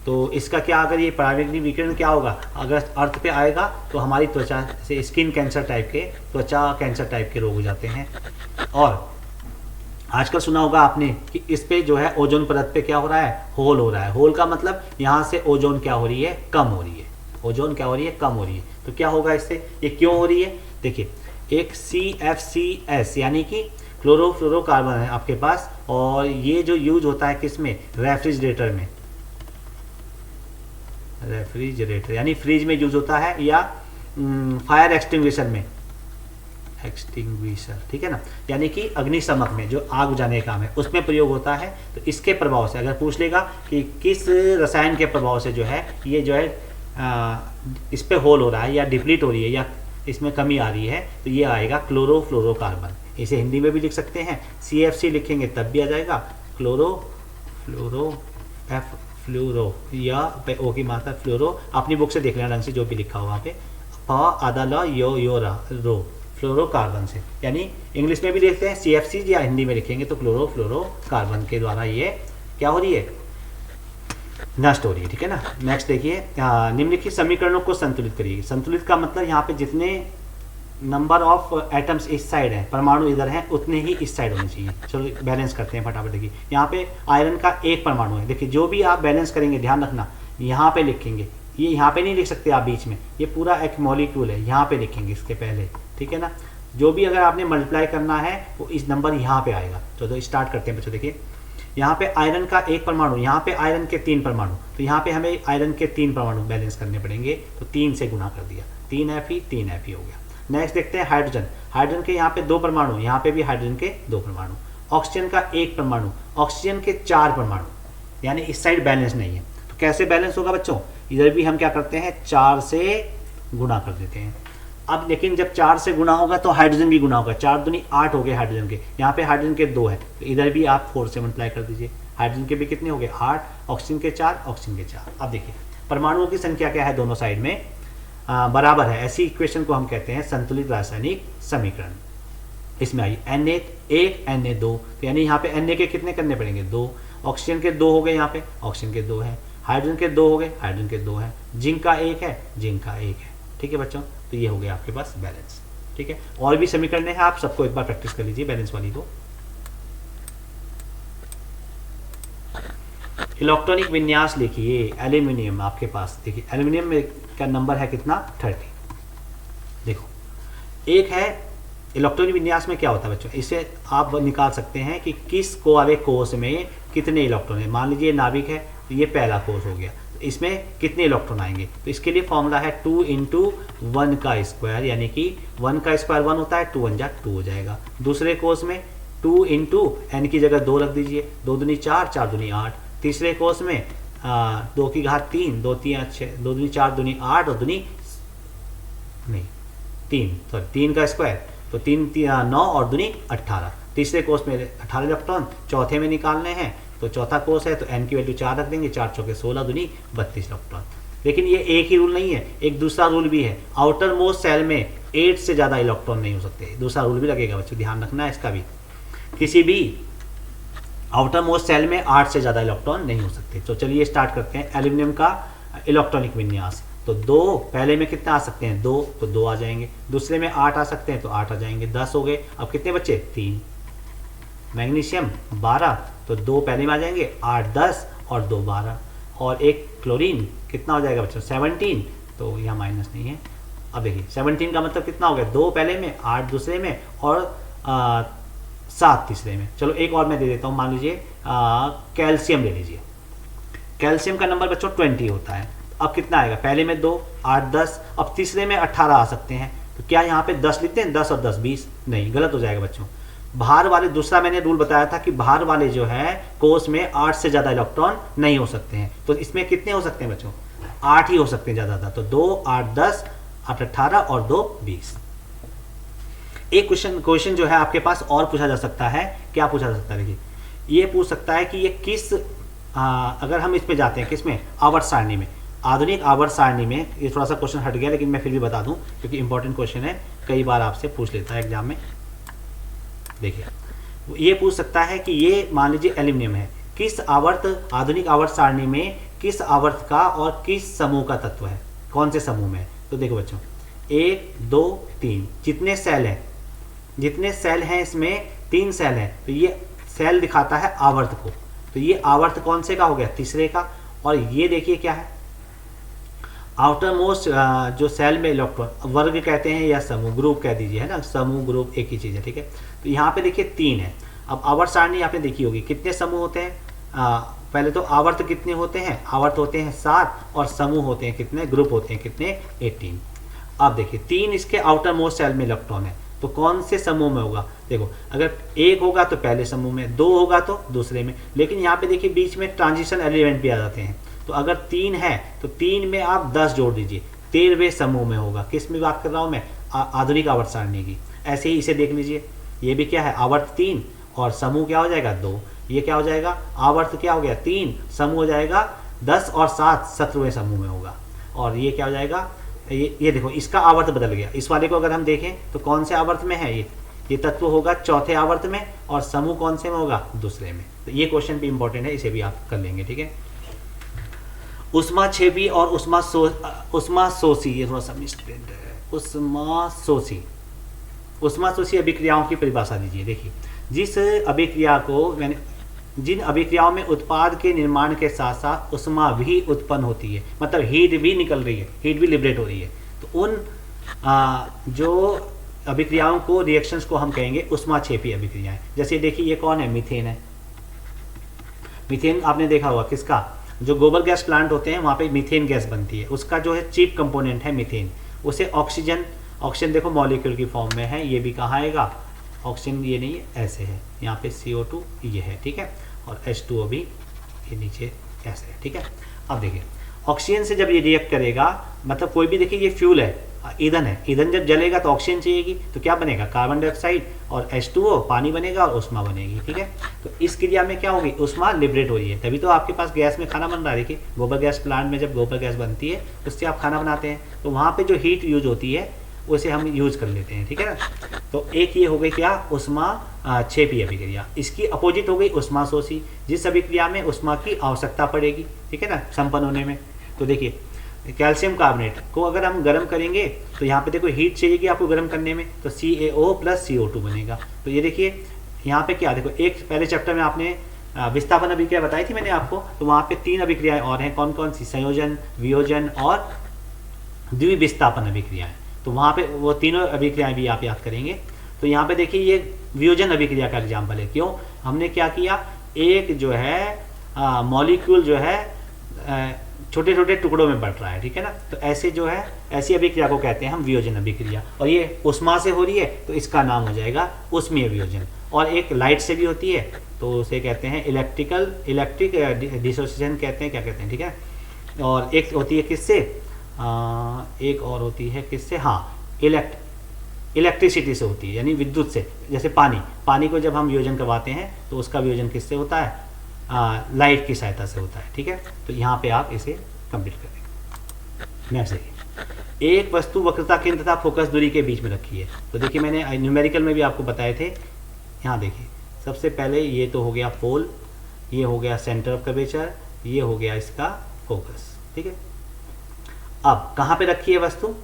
तो इसका क्या, अगर ये पराबैंगनी विकिरण क्या होगा? अगर अर्थ पे आएगा तो हमारी त्वचा से स्किन कैंसर टाइप के, त्वचा कैंसर टाइप के रोग हो जाते हैं। और आजकल सुना होगा आपने कि इस पे जो है ओजोन परत पे क्या हो रहा है? होल हो रहा है। होल का मतलब यहाँ से ओजोन क्या हो रही है? कम हो रही है। ओजोन क्या हो रही है? कम हो रही है। तो क्या होगा इससे? ये क्यों हो रही है? देखिए एक CFCS यानी कि क्लोरोफ्लोरोकार्बन है आपके पास, और ये जो यूज होता है किसमें? रेफ्रिजरेटर में। रेफ्रिजरेटर यानी फ्रिज में यूज होता है, या फायर एक्सटिंग्विशर में, एक्सटिंग्विशर, ठीक है ना, यानी कि अग्निशमक में जो आग बुझाने का काम है उसमें प्रयोग होता है। तो इसके प्रभाव से अगर पूछ लेगा कि किस रसायन के प्रभाव से जो है ये जो है इस पे होल हो रहा है या डिप्लीट हो रही है या इसमें कमी आ रही है, तो ये आएगा क्लोरोफ्लोरोकार्बन। इसे हिंदी में भी लिख सकते हैं, CFC लिखेंगे तब भी आ जाएगा, फ्लोरो या पे ओ की मात्रा फ्लोरो। अपनी बुक से देख लेना ढंग से जो भी लिखा हुआ वहाँ पे, आधा ल यो रो, फ्लोरोकार्बन से, यानी इंग्लिश में भी लिखते हैं CFC, या हिंदी में लिखेंगे तो क्लोरोफ्लोरोकार्बन के द्वारा ये क्या हो रही है? नष्ट हो रही है। ठीक है ना। नेक्स्ट देखिए निम्नलिखित समीकरणों को संतुलित करिए। संतुलित का मतलब यहाँ पे जितने नंबर ऑफ एटम्स इस साइड है, परमाणु इधर हैं, उतने ही इस साइड होने चाहिए। चलो बैलेंस करते हैं फटाफट। देखिए यहाँ पे आयरन का एक परमाणु है। देखिए जो भी आप बैलेंस करेंगे ध्यान रखना, यहाँ पे लिखेंगे, ये यहाँ पे नहीं लिख सकते आप बीच में, ये पूरा एक मॉलिक्यूल है, यहाँ पे लिखेंगे इसके पहले। ठीक है ना। जो भी अगर आपने मल्टीप्लाई करना है वो इस नंबर यहाँ पे आएगा। तो स्टार्ट करते हैं बच्चों। देखिए यहाँ पे आयरन का 1 परमाणु, यहाँ पे आयरन के 3 परमाणु, तो यहाँ पे हमें आयरन के 3 परमाणु बैलेंस करने पड़ेंगे, तो 3 से गुना कर दिया, 3Fe हो गया। नेक्स्ट देखते हैं हाइड्रोजन। हाइड्रोजन के यहाँ पे 2 परमाणु, यहाँ पे भी हाइड्रोजन के 2 परमाणु। ऑक्सीजन का 1 परमाणु, ऑक्सीजन के 4 परमाणु, यानी इस साइड बैलेंस नहीं है। तो कैसे बैलेंस होगा बच्चों, इधर भी हम क्या करते हैं 4 से गुना कर देते हैं। अब लेकिन जब 4 से गुना होगा तो हाइड्रोजन भी गुना होगा, 4 दूनी 8 हो गए हाइड्रोजन के, यहाँ पे हाइड्रोजन के 2 है, तो इधर भी आप 4 से मल्टीप्लाई कर दीजिए। हाइड्रोजन के भी कितने हो गए 8, ऑक्सीजन के 4, ऑक्सीजन के 4। अब देखिए परमाणुओं की संख्या क्या है दोनों साइड में बराबर है, ऐसी इक्वेशन को हम कहते हैं संतुलित रासायनिक समीकरण। इसमें आइए Na1 Na2, तो यानी यहाँ पे Na के कितने करने पड़ेंगे 2, ऑक्सीजन के 2 हो गए, यहाँ पे ऑक्सीजन के 2 है, हाइड्रोजन के 2 हो गए, हाइड्रोजन के 2 है, जिंक का 1 है, जिंक का 1 है। ठीक है बच्चों, तो ये हो गया आपके पास बैलेंस। ठीक है, और भी समीकरण है, आप सबको एक बार प्रैक्टिस कर लीजिए बैलेंस वाली को। इलेक्ट्रॉनिक विन्यास लिखिए एल्यूमिनियम आपके पास, देखिए एल्यूमिनियम में का नंबर है कितना 30। देखो एक है इलेक्ट्रॉनिक विन्यास में क्या होता है बच्चों, इसे आप निकाल सकते हैं कि किस वाले कोष में कितने इलेक्ट्रॉन है। मान लीजिए नाभिक है, तो ये पहला कोष हो गया, तो इसमें कितने इलेक्ट्रॉन आएंगे, तो इसके लिए फॉर्मूला है 2 × 1 का स्क्वायर, यानी कि 1 का स्क्वायर 1 होता है, 2 × 1 = 2 हो जाएगा। दूसरे कोष में 2 × n की जगह 2 रख दीजिए, 2 दूनी 4, 4 दूनी 8। तीसरे कोष में 2 की घात 3, 2 3 6, 2 दूनी 4 दूनी 8 और दूनी नहीं 3 का स्क्वायर, तो 3 9 और दूनी 18। तीसरे कोष में 18 इलेक्ट्रॉन, चौथे में निकालने हैं, तो चौथा कोष है तो n की वैल्यू 4 रख देंगे, 4 चौके 16 दूनी 32 इलेक्ट्रॉन। लेकिन ये एक ही रूल नहीं है, एक दूसरा रूल भी है, आउटर मोस्ट सेल में 8 से ज़्यादा इलेक्ट्रॉन नहीं हो सकते। दूसरा रूल भी लगेगा बच्चों, ध्यान रखना है इसका भी, किसी भी आउटर मोस्ट सेल में 8 से ज़्यादा इलेक्ट्रॉन नहीं हो सकते। तो चलिए स्टार्ट करते हैं एल्यूमिनियम का इलेक्ट्रॉनिक विन्यास। तो 2 पहले में कितने आ सकते हैं 2, तो 2 आ जाएंगे, दूसरे में 8 आ सकते हैं तो 8 आ जाएंगे, 10 हो गए। अब कितने बच्चे 3। मैग्नीशियम 12, तो 2 पहले में आ जाएंगे, 8 10 और 2 12। और एक क्लोरीन कितना हो जाएगा बच्चों 17, तो यहाँ माइनस नहीं है। अब देखिए 17 का मतलब कितना हो गया, 2 पहले में, 8 दूसरे में और 7 तीसरे में। चलो एक और मैं दे देता हूँ, मान लीजिए कैल्शियम ले लीजिए। कैल्शियम का नंबर बच्चों 20 होता है। अब कितना आएगा, पहले में 2, 8 10, अब तीसरे में 18 आ सकते हैं, तो क्या यहाँ पे 10 लिखते हैं, 10 और 10 20, नहीं गलत हो जाएगा बच्चों। बाहर वाले, दूसरा मैंने रूल बताया था कि बाहर वाले जो है कोष में 8 से ज़्यादा इलेक्ट्रॉन नहीं हो सकते हैं, तो इसमें कितने हो सकते हैं बच्चों 8 ही हो सकते हैं ज़्यादा, तो 2 8 10 8 18 और 2 20। एक क्वेश्चन जो है आपके पास और पूछा जा सकता है, क्या पूछा जा सकता है, देखिए ये पूछ सकता है कि ये किस अगर हम इस पे जाते हैं किस में, आवर्त सारणी में, आधुनिक आवर्त सारणी में। ये थोड़ा सा क्वेश्चन हट गया लेकिन मैं फिर भी बता दूं क्योंकि इंपॉर्टेंट क्वेश्चन है, कई बार आपसे पूछ लेता है एग्जाम में। देखिए ये पूछ सकता है कि ये मान लीजिए एल्यूमिनियम है, किस आवर्त आधुनिक आवर्त सारणी में किस आवर्त का और किस समूह का तत्व है, कौन से समूह में है। तो देखो बच्चों 1 2 3 जितने सेल हैं इसमें 3 सेल हैं, तो ये सेल दिखाता है आवर्त को, तो ये आवर्त कौन से का हो गया, तीसरे का। और ये देखिए क्या है, आउटर मोस्ट जो सेल में इलेक्ट्रॉन, वर्ग कहते हैं या समूह, ग्रुप कह दीजिए, है ना, समूह ग्रुप एक ही चीज़ है, ठीक है। तो यहाँ पे देखिए 3 है। अब आवर्त सारणी आपने देखी होगी, कितने समूह होते हैं, पहले तो आवर्त कितने होते हैं, आवर्त होते हैं 7 और समूह होते हैं कितने, ग्रुप होते हैं कितने 18। अब देखिए 3 इसके आउटर मोस्ट सेल में इलेक्ट्रॉन है, तो कौन से समूह में होगा, देखो अगर 1 होगा तो पहले समूह में, 2 होगा तो दूसरे में, लेकिन यहाँ पे देखिए बीच में ट्रांजिशन एलिमेंट भी आ जाते हैं। तो अगर 3 है तो 3 में आप 10 जोड़ दीजिए, 13वें समूह में होगा। किस में बात कर रहा हूँ मैं, आधुनिक आवर्त सारणी की। ऐसे ही इसे देख लीजिए, ये भी क्या है, आवर्त 3 और समूह क्या हो जाएगा 2। ये क्या हो जाएगा, आवर्त क्या हो गया 3, समूह हो जाएगा 10 और 7 17वें समूह में होगा। और ये क्या हो जाएगा, ये देखो इसका आवर्त बदल गया। इस वाले को अगर हम देखें तो कौन से आवर्त में है, ये तत्व होगा चौथे आवर्त में और समूह कौन से में होगा, दूसरे में। तो ये क्वेश्चन भी इंपॉर्टेंट है, इसे भी आप कर लेंगे, ठीक है। उष्माक्षेपी और उष्माशोषी, ये थोड़ा सा मिस्टेक है, उष्माशोषी अभिक्रियाओं की परिभाषा दीजिए। देखिए जिन अभिक्रियाओं में उत्पाद के निर्माण के साथ साथ उष्मा भी उत्पन्न होती है, मतलब हीट भी निकल रही है, हीट भी लिबरेट हो रही है, तो उन जो अभिक्रियाओं को, रिएक्शंस को हम कहेंगे उष्माक्षेपी अभिक्रियाएं। जैसे देखिए ये कौन है, मीथेन है, मीथेन आपने देखा होगा किसका, जो गोबर गैस प्लांट होते हैं वहाँ पे मीथेन गैस बनती है, उसका जो है चीप कंपोनेंट है मीथेन। उसे ऑक्सीजन, ऑक्सीजन देखो मॉलिक्यूल की फॉर्म में है, ये भी कहाँ आएगा, ऑक्सीजन ये नहीं है, ऐसे है, यहाँ पे CO2 ये है, ठीक है, और H2O भी ये नीचे ऐसे है, ठीक है। अब देखिए ऑक्सीजन से जब ये रिएक्ट करेगा, मतलब कोई भी देखिए ये फ्यूल है, ईंधन है, ईंधन जब जलेगा तो ऑक्सीजन चाहिएगी, तो क्या बनेगा, कार्बन डाइऑक्साइड और H2O, पानी बनेगा और उष्मा बनेगी, ठीक है। तो इस क्रिया में क्या होगी, उष्मा लिबरेट हो रही है, तभी तो आपके पास गैस में खाना बन रहा है। देखिए गोबर गैस प्लांट में जब गोबर गैस बनती है उससे आप खाना बनाते हैं, तो वहाँ पे जो हीट यूज होती है उसे हम यूज कर लेते हैं, ठीक है ना। तो एक ये हो गई क्या, उष्मा क्षेपी अभिक्रिया। इसकी अपोजिट हो गई उष्मा शोषी, जिस अभिक्रिया में उष्मा की आवश्यकता पड़ेगी, ठीक है ना, संपन्न होने में। तो देखिए कैल्शियम कार्बोनेट को अगर हम गर्म करेंगे तो यहाँ पे देखो हीट चाहिएगी आपको गर्म करने में, तो CaO + CO2 बनेगा। तो ये देखिए यहाँ पे क्या, देखो एक पहले चैप्टर में आपने विस्थापन अभिक्रिया बताई थी मैंने आपको, तो वहाँ पे 3 अभिक्रियाएं और हैं, कौन कौन सी, संयोजन, वियोजन और द्विविस्थापन अभिक्रियाएं। तो वहाँ पे वो तीनों अभिक्रियाएं भी आप याद करेंगे। तो यहाँ पे देखिए ये वियोजन अभिक्रिया का एग्जाम्पल है। क्यों, हमने क्या किया, एक जो है मॉलिक्यूल जो है छोटे छोटे टुकड़ों में बढ़ रहा है, ठीक है ना। तो ऐसे जो है ऐसी अभिक्रिया को कहते हैं हम वियोजन अभिक्रिया, और ये उष्मा से हो रही है तो इसका नाम हो जाएगा उष्मीय वियोजन। और एक लाइट से भी होती है तो उसे कहते हैं इलेक्ट्रिक डिसोसिएशन कहते हैं, क्या कहते हैं, ठीक है। और एक होती है किससे, एक और होती है किससे, हाँ इलेक्ट्रिसिटी से होती है, यानी विद्युत से। जैसे पानी को जब हम वियोजन करवाते हैं तो उसका वियोजन किससे होता है, लाइट की सहायता से होता है, ठीक है। तो यहाँ पे आप इसे कंप्लीट करेंगे। नेक्स्ट देखिए, एक वस्तु वक्रता केंद्र तथा फोकस दूरी के बीच में रखी है। तो देखिए मैंने न्यूमेरिकल में भी आपको बताए थे। यहाँ देखिए सबसे पहले ये तो हो गया पोल, ये हो गया सेंटर ऑफ कर्वेचर, ये हो गया इसका फोकस, ठीक है। अब कहाँ पे रखी है वस्तु,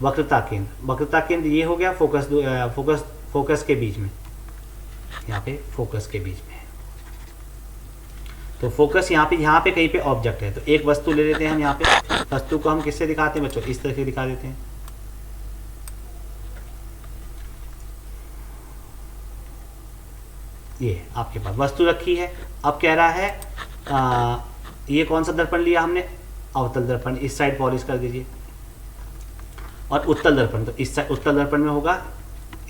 वक्रता केंद्र, वक्रता केंद्र ये हो गया फोकस के बीच में, यहाँ पे फोकस के बीच में। तो फोकस यहाँ पे कहीं पे ऑब्जेक्ट है, तो एक वस्तु ले लेते हैं हम। यहाँ पे वस्तु को हम किससे दिखाते हैं बच्चों, इस तरह से दिखा देते हैं। ये आपके पास वस्तु रखी है। अब कह रहा है ये कौन सा दर्पण लिया हमने, अवतल दर्पण, इस साइड पॉलिश कर दीजिए। और उत्तल दर्पण, तो इस साइड उत्तल दर्पण में होगा,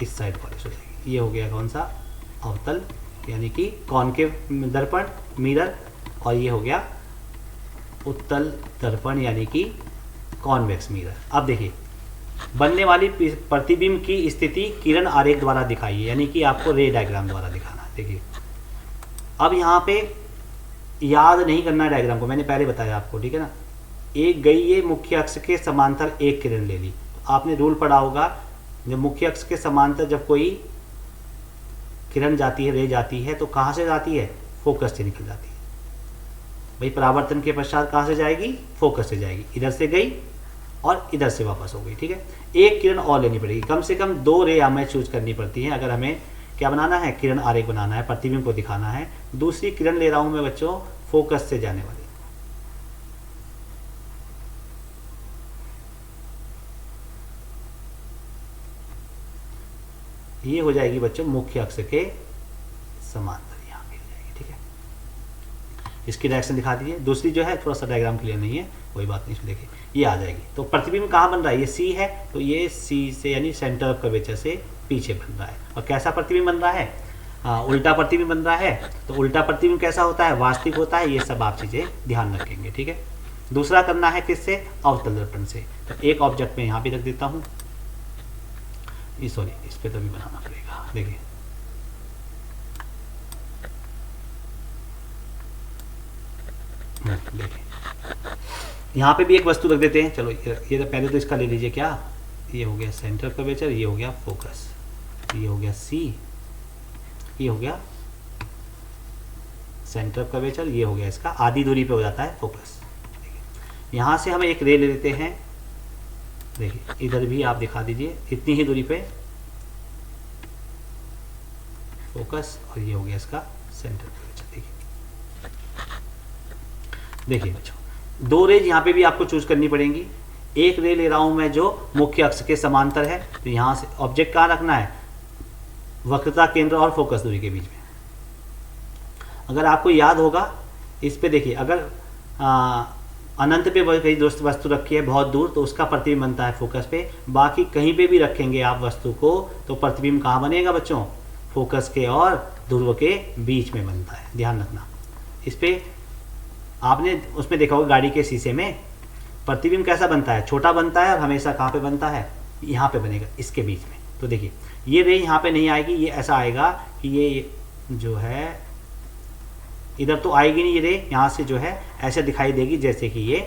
इस साइड पॉलिश हो जाएगी। ये हो गया कौन सा, अवतल, यानी कि कॉनकेव दर्पण, मिरर। और ये हो गया उत्तल दर्पण यानी कि कॉन्वेक्स मिरर। अब देखिए बनने वाली प्रतिबिंब की स्थिति किरण आरेख द्वारा दिखाइए, यानी कि आपको रे डायग्राम द्वारा दिखाना है। देखिए अब यहाँ पे याद नहीं करना डायग्राम को, मैंने पहले बताया आपको, ठीक है ना। एक गई ये मुख्य अक्ष के समांतर एक किरण ले ली, तो आपने रूल पढ़ा होगा, जब मुख्य अक्ष के समांतर जब कोई किरण जाती है, रे जाती है, तो कहाँ से जाती है, फोकस से निकल जाती है। भाई परावर्तन के पश्चात कहाँ से जाएगी, फोकस से जाएगी, इधर से गई और इधर से वापस हो गई, ठीक है। एक किरण और लेनी पड़ेगी, कम से कम 2 रे हमें चूज करनी पड़ती हैं अगर हमें क्या बनाना है, किरण आरेख बनाना है, प्रतिबिंब को दिखाना है। दूसरी किरण ले रहा हूं मैं बच्चों फोकस से जाने वाली, ये हो जाएगी बच्चों मुख्य अक्ष के समांतर, यहाँ पे हो जाएगी, ठीक है। इसकी डायरेक्शन दिखा दीजिए। दूसरी जो है थोड़ा सा डायग्राम क्लियर नहीं है, कोई बात नहीं, इसमें देखिए ये आ जाएगी। तो प्रतिबिंब कहाँ बन रहा है, ये सी है, तो ये सी से यानी सेंटर ऑफ कर्वेचर से पीछे बन रहा है। और कैसा प्रतिबिंब बन रहा है, उल्टा प्रतिबिंब बन रहा है। तो उल्टा प्रतिबिंब कैसा होता है, वास्तविक होता है। ये सब आप चीज़ें ध्यान रखेंगे, ठीक है। दूसरा करना है किससे, अवतल दर्पण से। तो एक ऑब्जेक्ट में यहाँ भी रख देता हूँ, सॉरी इस पे तो भी बनाना पड़ेगा। देखिए यहाँ पे भी एक वस्तु रख देते हैं। चलो ये तो पहले तो इसका ले लीजिए, क्या ये हो गया सेंटर कर्वेचर, ये हो गया फोकस, ये हो गया सी, ये हो गया सेंटर कर्वेचर, ये हो गया इसका आधी दूरी पे हो जाता है फोकस। यहाँ से हम एक रे ले लेते हैं, देखिए इधर भी आप दिखा दीजिए, इतनी ही दूरी पे फोकस, और ये हो गया इसका सेंटर कर्वेचर। देखिए बच्चों 2 रेज यहाँ पे भी आपको चूज करनी पड़ेंगी। एक रे ले रहा हूं मैं जो मुख्य अक्ष के समांतर है, तो यहाँ से ऑब्जेक्ट कहाँ रखना है, वक्रता केंद्र और फोकस दूरी के बीच में। अगर आपको याद होगा इस पे देखिए, अगर अनंत पे कहीं दोस्त वस्तु रखी है बहुत दूर, तो उसका प्रतिबिंब बनता है फोकस पे। बाकी कहीं पे भी रखेंगे आप वस्तु को, तो प्रतिबिंब कहाँ बनेगा बच्चों? फोकस के और ध्रुव के बीच में बनता है, ध्यान रखना। इस पे आपने उसमें देखा होगा गाड़ी के शीशे में प्रतिबिंब कैसा बनता है? छोटा बनता है, और हमेशा कहाँ पे बनता है? यहाँ पे बनेगा, इसके बीच में। तो देखिए ये रे यहाँ पे नहीं आएगी, ये ऐसा आएगा कि ये जो है इधर तो आएगी नहीं, ये रे यहाँ से जो है ऐसे दिखाई देगी जैसे कि ये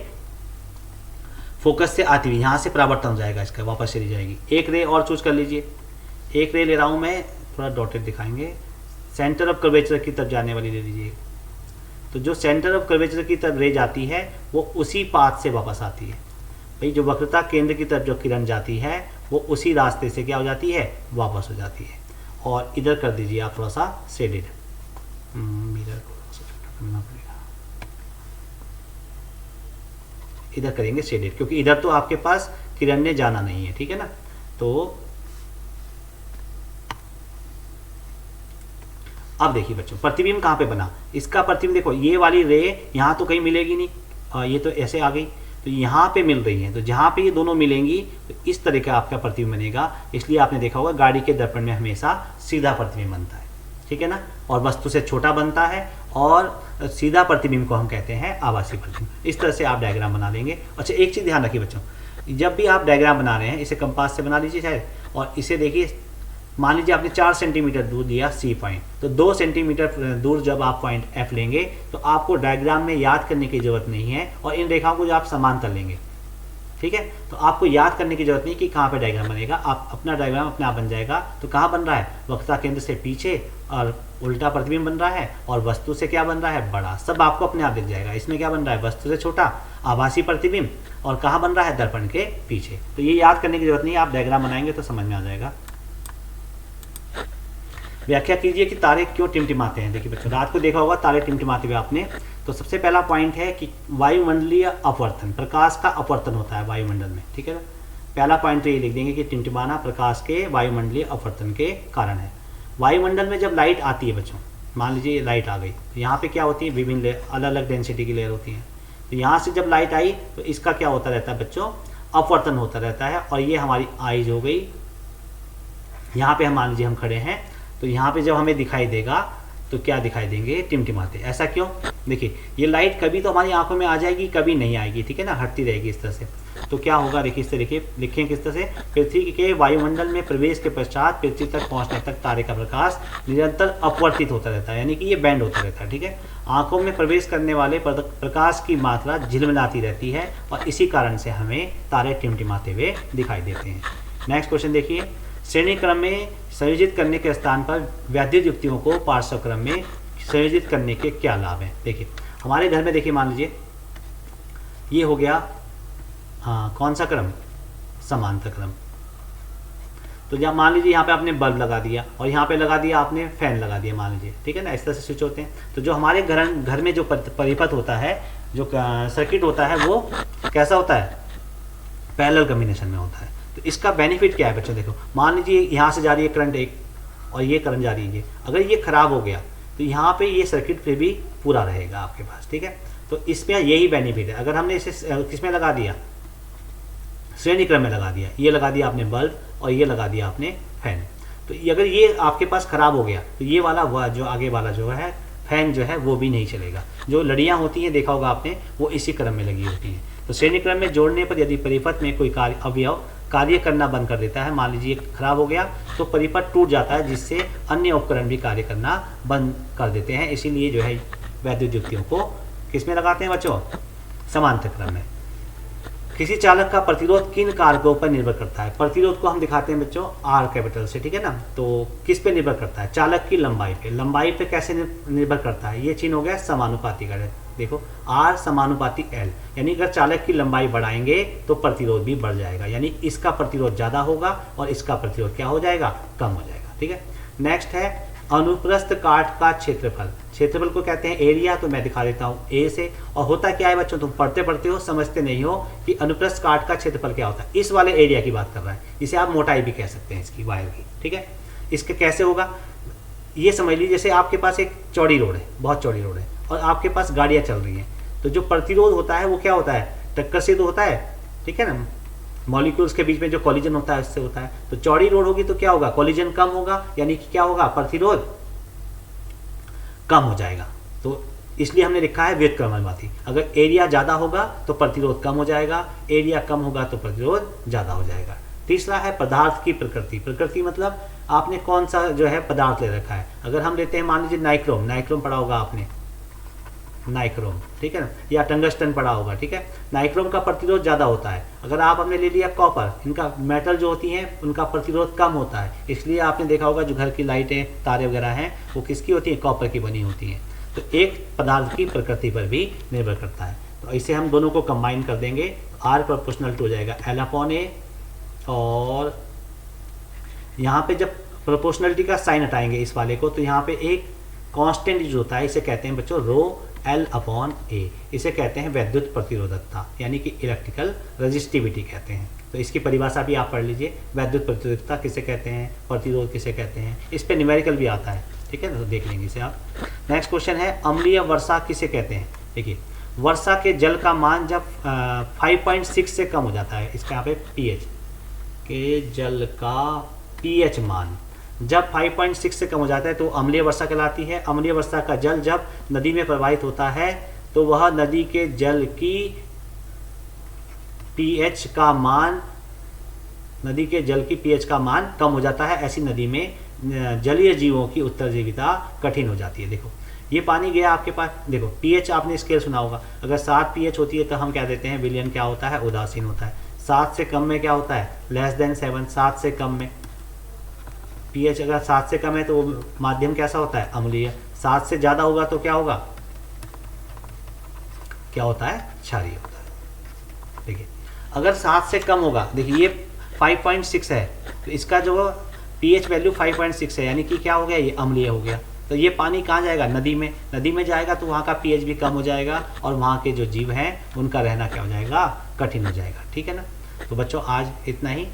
फोकस से आती हुई, यहाँ से परावर्तन हो जाएगा, इसका वापस चली जाएगी। एक रे और चूज कर लीजिए, एक रे ले रहा हूँ मैं, थोड़ा डॉटेड दिखाएंगे, सेंटर ऑफ कर्वेचर की तरफ जाने वाली ले लीजिए। तो जो सेंटर ऑफ कर्वेचर की तरफ रे जाती है वो उसी पाथ से वापस आती है। भाई जो वक्रता केंद्र की तरफ जो किरण जाती है वो उसी रास्ते से क्या हो जाती है? वापस हो जाती है। और इधर कर दीजिए आप थोड़ा सा शेडेड, मिरर को थोड़ा सा छोटा करना पड़ेगा, इधर करेंगे शेडेड, क्योंकि इधर तो आपके पास किरण ने जाना नहीं है, ठीक है ना। तो अब देखिए बच्चों, प्रतिबिंब कहाँ पे बना? इसका प्रतिबिंब देखो, ये वाली रे यहाँ तो कहीं मिलेगी नहीं, ये तो ऐसे आ गई, तो यहाँ पे मिल रही है, तो जहाँ पे ये दोनों मिलेंगी तो इस तरह का आपका प्रतिबिंब बनेगा। इसलिए आपने देखा होगा गाड़ी के दर्पण में हमेशा सीधा प्रतिबिंब बनता है, ठीक है ना, और वस्तु से छोटा बनता है, और सीधा प्रतिबिंब को हम कहते हैं आभासी प्रतिबिंब। इस तरह से आप डायग्राम बना लेंगे। अच्छा एक चीज़ ध्यान रखिए बच्चों, जब भी आप डायग्राम बना रहे हैं, इसे कंपास से बना लीजिए शायद, और इसे देखिए, मान लीजिए आपने 4 सेंटीमीटर दूर दिया सी पॉइंट, तो 2 सेंटीमीटर दूर जब आप पॉइंट एफ लेंगे तो आपको डायग्राम में याद करने की जरूरत नहीं है, और इन रेखाओं को जो आप समांतर लेंगे, ठीक है, तो आपको याद करने की जरूरत नहीं कि कहाँ पे डायग्राम बनेगा, आप अपना डायग्राम अपने आप बन जाएगा। तो कहाँ बन रहा है? वक्रता केंद्र से पीछे, और उल्टा प्रतिबिंब बन रहा है, और वस्तु से क्या बन रहा है? बड़ा, सब आपको अपने आप दिख जाएगा। इसमें क्या बन रहा है? वस्तु से छोटा आभासी प्रतिबिंब, और कहाँ बन रहा है? दर्पण के पीछे। तो ये याद करने की जरूरत नहीं है, आप डायग्राम बनाएंगे तो समझ में आ जाएगा। व्याख्या कीजिए कि तारे क्यों टिमटिमाते हैं। देखिए बच्चों, रात को देखा होगा तारे टिमटिमाते हुए आपने, तो सबसे पहला पॉइंट है कि वायुमंडलीय अपवर्तन, प्रकाश का अपवर्तन होता है वायुमंडल में, ठीक है ना। पहला पॉइंट तो ये लिख देंगे कि टिमटिमाना प्रकाश के वायुमंडलीय अपवर्तन के कारण है। वायुमंडल में जब लाइट आती है बच्चों, मान लीजिए लाइट आ गई, तो यहाँ पे क्या होती है? विभिन्न लेयर, अलग अलग डेंसिटी की लेयर होती है। तो यहाँ से जब लाइट आई तो इसका क्या होता रहता है बच्चों? अपवर्तन होता रहता है। और ये हमारी आईज हो गई, यहाँ पे हम मान लीजिए हम खड़े हैं, तो यहाँ पे जब हमें दिखाई देगा तो क्या दिखाई देंगे? टिमटिमाते। ऐसा क्यों? देखिए ये लाइट कभी तो हमारी आंखों में आ जाएगी, कभी नहीं आएगी, ठीक है ना, हटती रहेगी इस तरह से। तो क्या होगा? देखिए इस तरीके लिखें किस तरह से, पृथ्वी के वायुमंडल में प्रवेश के पश्चात पृथ्वी तक पहुंचने तक तारे का प्रकाश निरंतर अपवर्तित होता रहता है, यानी कि ये बैंड होता रहता है, ठीक है। आंखों में प्रवेश करने वाले प्रकाश की मात्रा झिलमिलाती रहती है, और इसी कारण से हमें तारे टिमटिमाते हुए दिखाई देते हैं। नेक्स्ट क्वेश्चन देखिए, श्रेणी क्रम में संयोजित करने के स्थान पर वैद्युत युक्तियों को पार्श्व क्रम में संयोजित करने के क्या लाभ हैं? देखिए हमारे घर में देखिए, मान लीजिए ये हो गया, हाँ कौन सा क्रम? समांतर क्रम। तो जब मान लीजिए यहाँ पे आपने बल्ब लगा दिया, और यहाँ पे लगा दिया आपने फैन लगा दिया, मान लीजिए, ठीक है ना, इस तरह से स्विच होते हैं। तो जो हमारे घर में जो परिपथ होता है, जो सर्किट होता है, वो कैसा होता है? पैरेलल कॉम्बिनेशन में होता है। तो इसका बेनिफिट क्या है बच्चों? देखो मान लीजिए यहाँ से जा रही है करंट एक, और ये करंट जा रही है, अगर ये खराब हो गया तो यहाँ पे ये सर्किट फिर भी पूरा रहेगा आपके पास, ठीक है। तो इसमें यही बेनिफिट है। अगर हमने इसे किसमें लगा दिया? श्रेणी क्रम में लगा दिया, ये लगा दिया आपने बल्ब, और ये लगा दिया आपने फैन, तो अगर ये आपके पास खराब हो गया तो ये वाला जो आगे वाला जो है फैन जो है वो भी नहीं चलेगा। जो लड़ियाँ होती हैं देखा होगा आपने, वो इसी क्रम में लगी होती हैं। तो श्रेणी क्रम में जोड़ने पर यदि परिपथ में कोई अवयव कार्य करना बंद कर देता है, मान लीजिए खराब हो गया, तो परिपथ टूट जाता है, जिससे अन्य उपकरण भी कार्य करना बंद कर देते हैं। इसीलिए जो है वैद्युत युक्तियों को किस में लगाते हैं बच्चों? समांतर क्रम में। किसी चालक का प्रतिरोध किन कारकों पर निर्भर करता है? प्रतिरोध को हम दिखाते हैं बच्चों आर कैपिटल से, ठीक है ना। तो किस पे निर्भर करता है? चालक की लंबाई पे। लंबाई पे कैसे निर्भर करता है? ये चिन्ह हो गया समानुपाती का। देखो आर समानुपाती एल, यानी अगर चालक की लंबाई बढ़ाएंगे तो प्रतिरोध भी बढ़ जाएगा, यानी इसका प्रतिरोध ज़्यादा होगा और इसका प्रतिरोध क्या हो जाएगा? कम हो जाएगा, ठीक है। नेक्स्ट है अनुप्रस्थ काट का क्षेत्रफल। क्षेत्रफल को कहते हैं एरिया, तो मैं दिखा देता हूँ ए से। और होता क्या है बच्चों, तुम पढ़ते हो समझते नहीं हो कि अनुप्रस्थ काट का क्षेत्रफल क्या होता है। इस वाले एरिया की बात कर रहा है, इसे आप मोटाई भी कह सकते हैं इसकी, वायर की, ठीक है। इसके कैसे होगा ये समझ लीजिए, जैसे आपके पास एक चौड़ी रोड है, बहुत चौड़ी रोड है, और आपके पास गाड़ियाँ चल रही हैं, तो जो प्रतिरोध होता है वो क्या होता है, टक्कर से तो होता है, ठीक है ना, मॉलिक्यूल्स के बीच में जो कॉलिजन होता है उससे होता है। तो चौड़ी रोड होगी तो क्या होगा, कॉलिजन कम होगा, यानी कि क्या होगा, प्रतिरोध कम हो जाएगा। तो इसलिए हमने लिखा है व्युत्क्रमणवादी। अगर एरिया ज़्यादा होगा तो प्रतिरोध कम हो जाएगा, एरिया कम होगा तो प्रतिरोध ज़्यादा हो जाएगा। तीसरा है पदार्थ की प्रकृति। प्रकृति मतलब आपने कौन सा जो है पदार्थ ले रखा है। अगर हम लेते हैं मान लीजिए नाइक्रोम, नाइक्रोम पढ़ा होगा आपने, नाइक्रोम, ठीक है ना, या टंगस्टन पढ़ा होगा, ठीक है। नाइक्रोम का प्रतिरोध ज़्यादा होता है। अगर आप हमने ले लिया कॉपर, इनका मेटल जो होती हैं उनका प्रतिरोध कम होता है, इसलिए आपने देखा होगा जो घर की लाइटें तारे वगैरह हैं वो किसकी होती हैं, कॉपर की बनी होती हैं। तो एक पदार्थ की प्रकृति पर भी निर्भर करता है। तो इसे हम दोनों को कंबाइन कर देंगे, आर प्रोपोर्शनल टू हो जाएगा L/A, और यहाँ पे जब प्रोपोर्शनलिटी का साइन हटाएंगे इस वाले को, तो यहाँ पे एक कांस्टेंट यूज होता है, इसे कहते हैं बच्चों ρL/A। इसे कहते हैं वैद्युत प्रतिरोधकता, यानी कि इलेक्ट्रिकल रेजिस्टिविटी कहते हैं। तो इसकी परिभाषा भी आप पढ़ लीजिए, वैद्युत प्रतिरोधकता किसे कहते हैं, प्रतिरोध किसे कहते हैं, इस पे न्यूमेरिकल भी आता है, ठीक है, तो देख लेंगे इसे आप। नेक्स्ट क्वेश्चन है अम्लीय वर्षा किसे कहते हैं। देखिए, वर्षा के जल का मान जब 5.6 से कम हो जाता है, इसका यहाँ पे pH के जल का pH मान जब 5.6 से कम हो जाता है तो अम्लीय वर्षा कहलाती है। अम्लीय वर्षा का जल जब नदी में प्रवाहित होता है तो वह नदी के जल की pH का मान, नदी के जल की pH का मान कम हो जाता है। ऐसी नदी में जलीय जीवों की उत्तरजीविता कठिन हो जाती है। देखो, ये पानी गया आपके पास, देखो pH आपने स्केल सुना होगा, अगर 7 pH होती है तो हम क्या देते हैं, विलयन क्या होता है, उदासीन होता है। 7 से कम में क्या होता है, <7, 7 से कम में pH अगर 7 से कम है तो वो माध्यम कैसा होता है, अम्लीय। 7 से ज़्यादा होगा तो क्या होगा, क्या होता है, क्षारीय होता है। देखिए, अगर 7 से कम होगा, देखिए ये 5.6 है तो इसका जो pH वैल्यू 5.6 है, यानी कि क्या हो गया, ये अम्लीय हो गया। तो ये पानी कहाँ जाएगा, नदी में। नदी में जाएगा तो वहाँ का pH भी कम हो जाएगा और वहाँ के जो जीव हैं उनका रहना क्या हो जाएगा, कठिन हो जाएगा, ठीक है ना। तो बच्चों आज इतना ही।